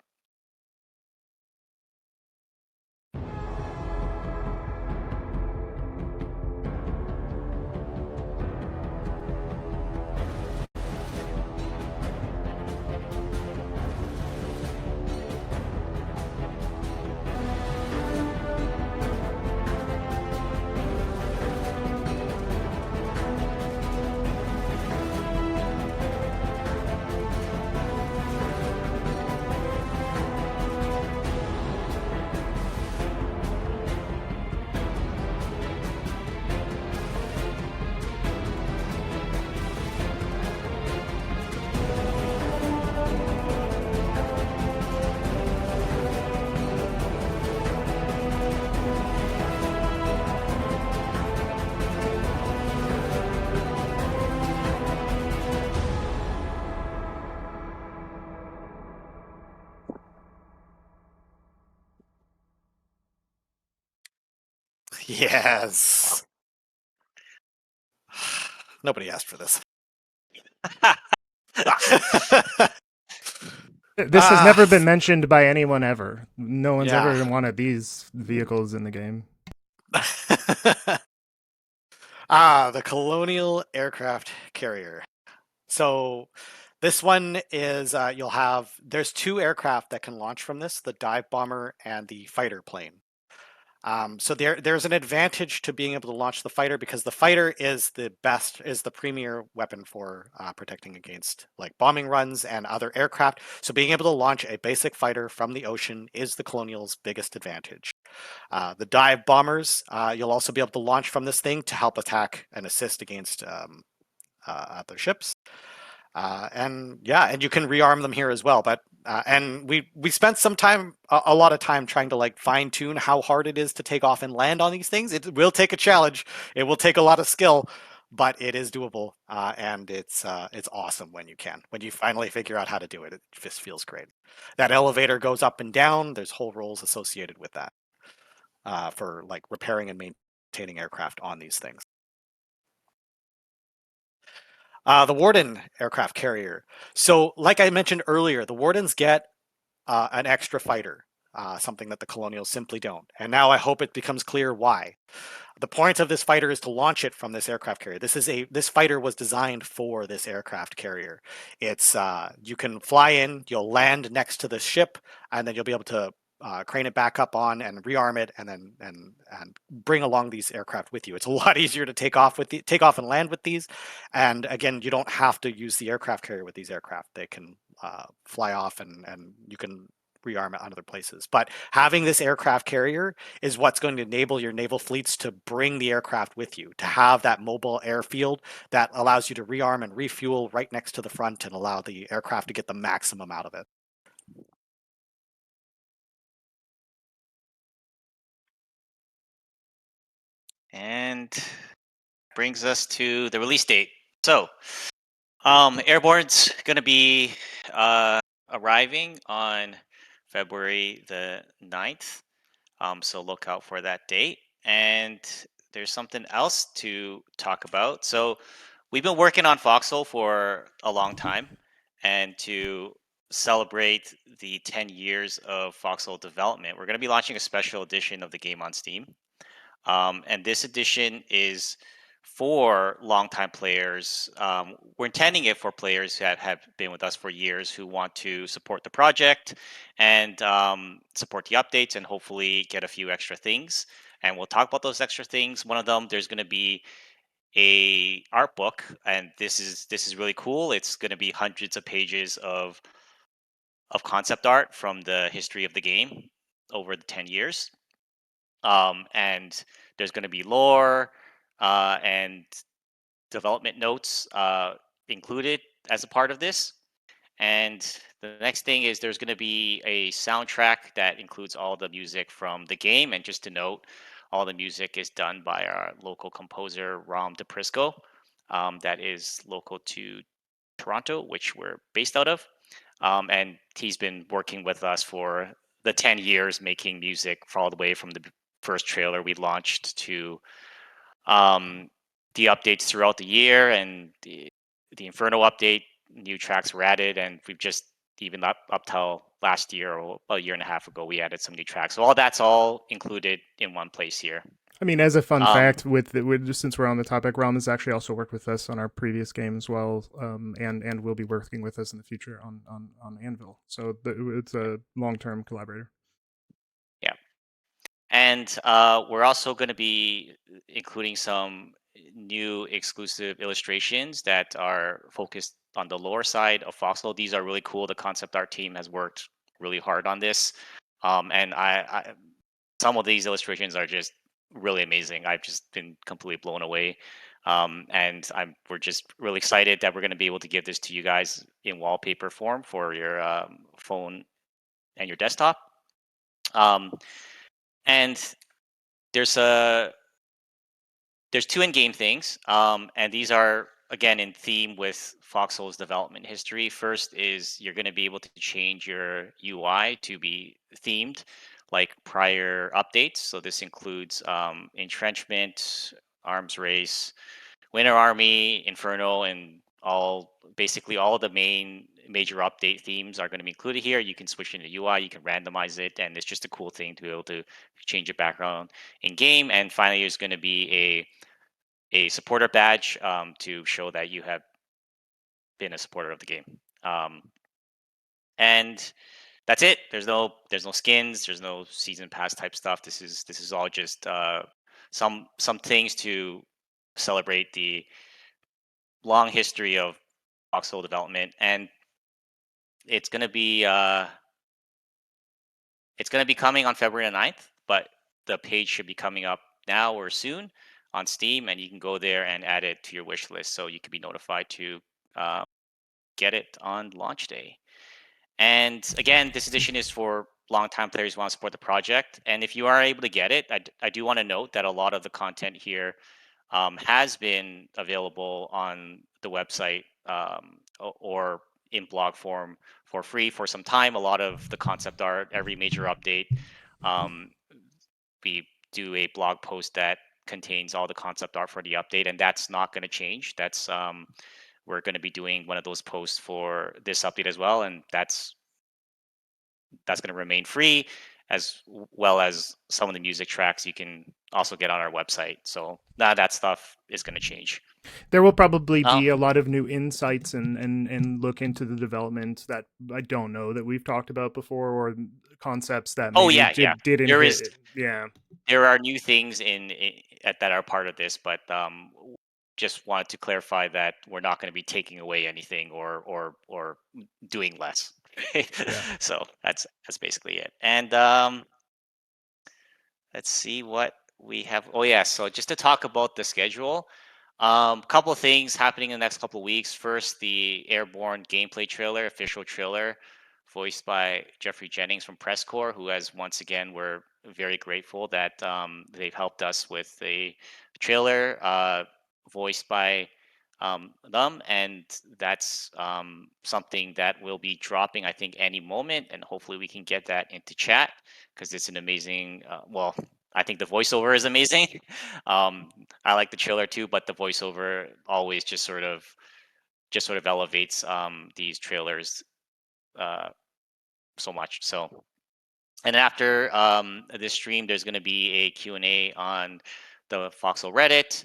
Yes. Nobody asked for this. This has never been mentioned by anyone ever. No one's Yeah. ever wanted these vehicles in the game. The Colonial Aircraft carrier. So this one is there's two aircraft that can launch from this, the dive bomber and the fighter plane. So there's an advantage to being able to launch the fighter because the fighter is the premier weapon for protecting against like bombing runs and other aircraft. So being able to launch a basic fighter from the ocean is the Colonial's biggest advantage. The dive bombers, you'll also be able to launch from this thing to help attack and assist against other ships. And you can rearm them here as well. But and we spent some time, a lot of time, trying to like fine tune how hard it is to take off and land on these things. It will take a challenge. It will take a lot of skill, but it is doable, and it's awesome when you can. When you finally figure out how to do it, it just feels great. That elevator goes up and down. There's whole roles associated with that for like repairing and maintaining aircraft on these things. The Warden aircraft carrier. So, like I mentioned earlier, the Wardens get an extra fighter, something that the Colonials simply don't. And now I hope it becomes clear why. The point of this fighter is to launch it from this aircraft carrier. This fighter was designed for this aircraft carrier. It's you can fly in, you'll land next to the ship, and then you'll be able to crane it back up on and rearm it, and then and bring along these aircraft with you. It's a lot easier to take off and land with these. And again, you don't have to use the aircraft carrier with these aircraft. They can fly off, and you can rearm it on other places. But having this aircraft carrier is what's going to enable your naval fleets to bring the aircraft with you, to have that mobile airfield that allows you to rearm and refuel right next to the front and allow the aircraft to get the maximum out of it. And brings us to the release date. So, Airborne's going to be arriving on February the 9th. So look out for that date. And there's something else to talk about. So we've been working on Foxhole for a long time. And to celebrate the 10 years of Foxhole development, we're going to be launching a special edition of the game on Steam. And this edition is for longtime players. We're intending it for players that have been with us for years who want to support the project and support the updates and hopefully get a few extra things. And we'll talk about those extra things. One of them, there's going to be a art book, and this is really cool. It's going to be hundreds of pages of concept art from the history of the game over the 10 years. And there's going to be lore and development notes included as a part of this. And the next thing is there's going to be a soundtrack that includes all the music from the game. And just to note, all the music is done by our local composer, Ram DePrisco, that is local to Toronto, which we're based out of. And he's been working with us for the 10 years making music for all the way from the first trailer we launched to the updates throughout the year, and the Inferno update, new tracks were added, and we've just even up till last year or a year and a half ago, we added some new tracks. So all that's all included in one place here. I mean, as a fun fact, with just since we're on the topic, Ram has actually also worked with us on our previous game as well, and will be working with us in the future on Anvil. So it's a long-term collaborator. Yeah, and we're also going to be including some new exclusive illustrations that are focused on the lore side of Foxhole. These are really cool. The concept art team has worked really hard on this, and I some of these illustrations are just really amazing. I've just been completely blown away, and we're just really excited that we're going to be able to give this to you guys in wallpaper form for your phone and your desktop. And there's two in-game things, and these are again in theme with Foxhole's development history. First is you're going to be able to change your UI to be themed like prior updates. So this includes entrenchment, arms race, Winter Army, Inferno, and basically all the major update themes are going to be included here. You can switch in the UI, you can randomize it, and it's just a cool thing to be able to change your background in game. And finally, there's going to be a supporter badge to show that you have been a supporter of the game. And that's it. There's no skins, there's no season pass type stuff. This is all just some things to celebrate the long history of Foxhole development, and it's gonna be coming on February 9th, but the page should be coming up now or soon on Steam, and you can go there and add it to your wish list, so you can be notified to get it on launch day. And again, this edition is for longtime players who want to support the project. And if you are able to get it, I do want to note that a lot of the content here has been available on the website or in blog form for free for some time. A lot of the concept art, every major update, we do a blog post that contains all the concept art for the update, and that's not going to change. That's we're going to be doing one of those posts for this update as well, and that's going to remain free, as well as some of the music tracks you can also get on our website. So that stuff is going to change. There will probably be a lot of new insights and look into the development that I don't know that we've talked about before, or concepts that maybe didn't hit. Yeah, there are new things that are part of this, but just wanted to clarify that we're not going to be taking away anything or doing less. Yeah. So that's basically it. And let's see what we have. Oh yeah, so just to talk about the schedule, couple of things happening in the next couple of weeks. First, the Airborne gameplay trailer, official trailer, voiced by Jeffrey Jennings from Press Corps, who has once again, we're very grateful that they've helped us with the trailer, voiced by them, and that's something that will be dropping, I think, any moment, and hopefully we can get that into chat, because it's an amazing well, I think the voiceover is amazing. I like the trailer too, but the voiceover always just sort of elevates these trailers so much. So, and after this stream, there's going to be a Q&A on the Foxhole Reddit.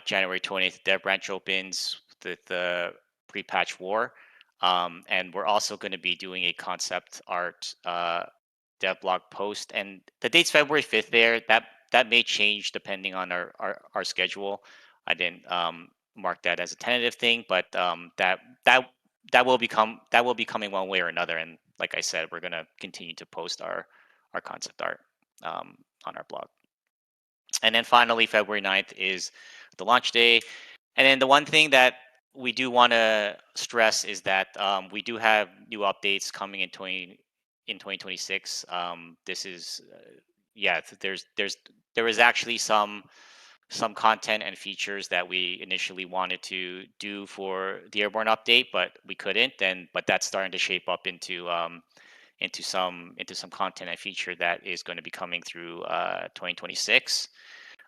January 20th, Dev Branch opens the pre-patch war. And we're also going to be doing a concept art dev blog post. And the date's February 5th there. That may change depending on our schedule. I didn't mark that as a tentative thing, but that will be coming one way or another. And like I said, we're going to continue to post our concept art on our blog. And then finally, February 9th is the launch day. And then the one thing that we do want to stress is that we do have new updates coming in 2026. This is there is actually some content and features that we initially wanted to do for the Airborne update, but we couldn't. But that's starting to shape up into some content and feature that is going to be coming through 2026.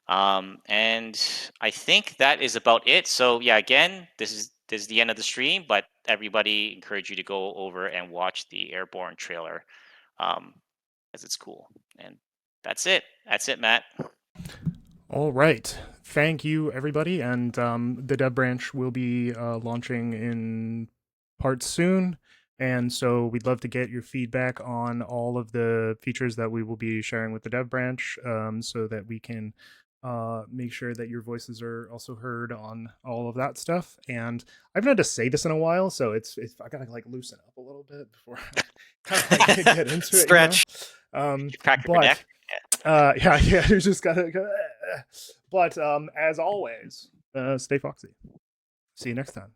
And I think that is about it. So yeah, again, this is the end of the stream, but everybody encourage you to go over and watch the Airborne trailer, as it's cool. And that's it, Matt. All right. Thank you, everybody. And the Dev Branch will be launching in parts soon. And so we'd love to get your feedback on all of the features that we will be sharing with the Dev Branch, so that we can make sure that your voices are also heard on all of that stuff. And I haven't had to say this in a while, so it's I gotta like loosen up a little bit before I kind of like, get into Stretch. it. You know? Crack your neck. Yeah, you just gotta. But as always, stay foxy. See you next time.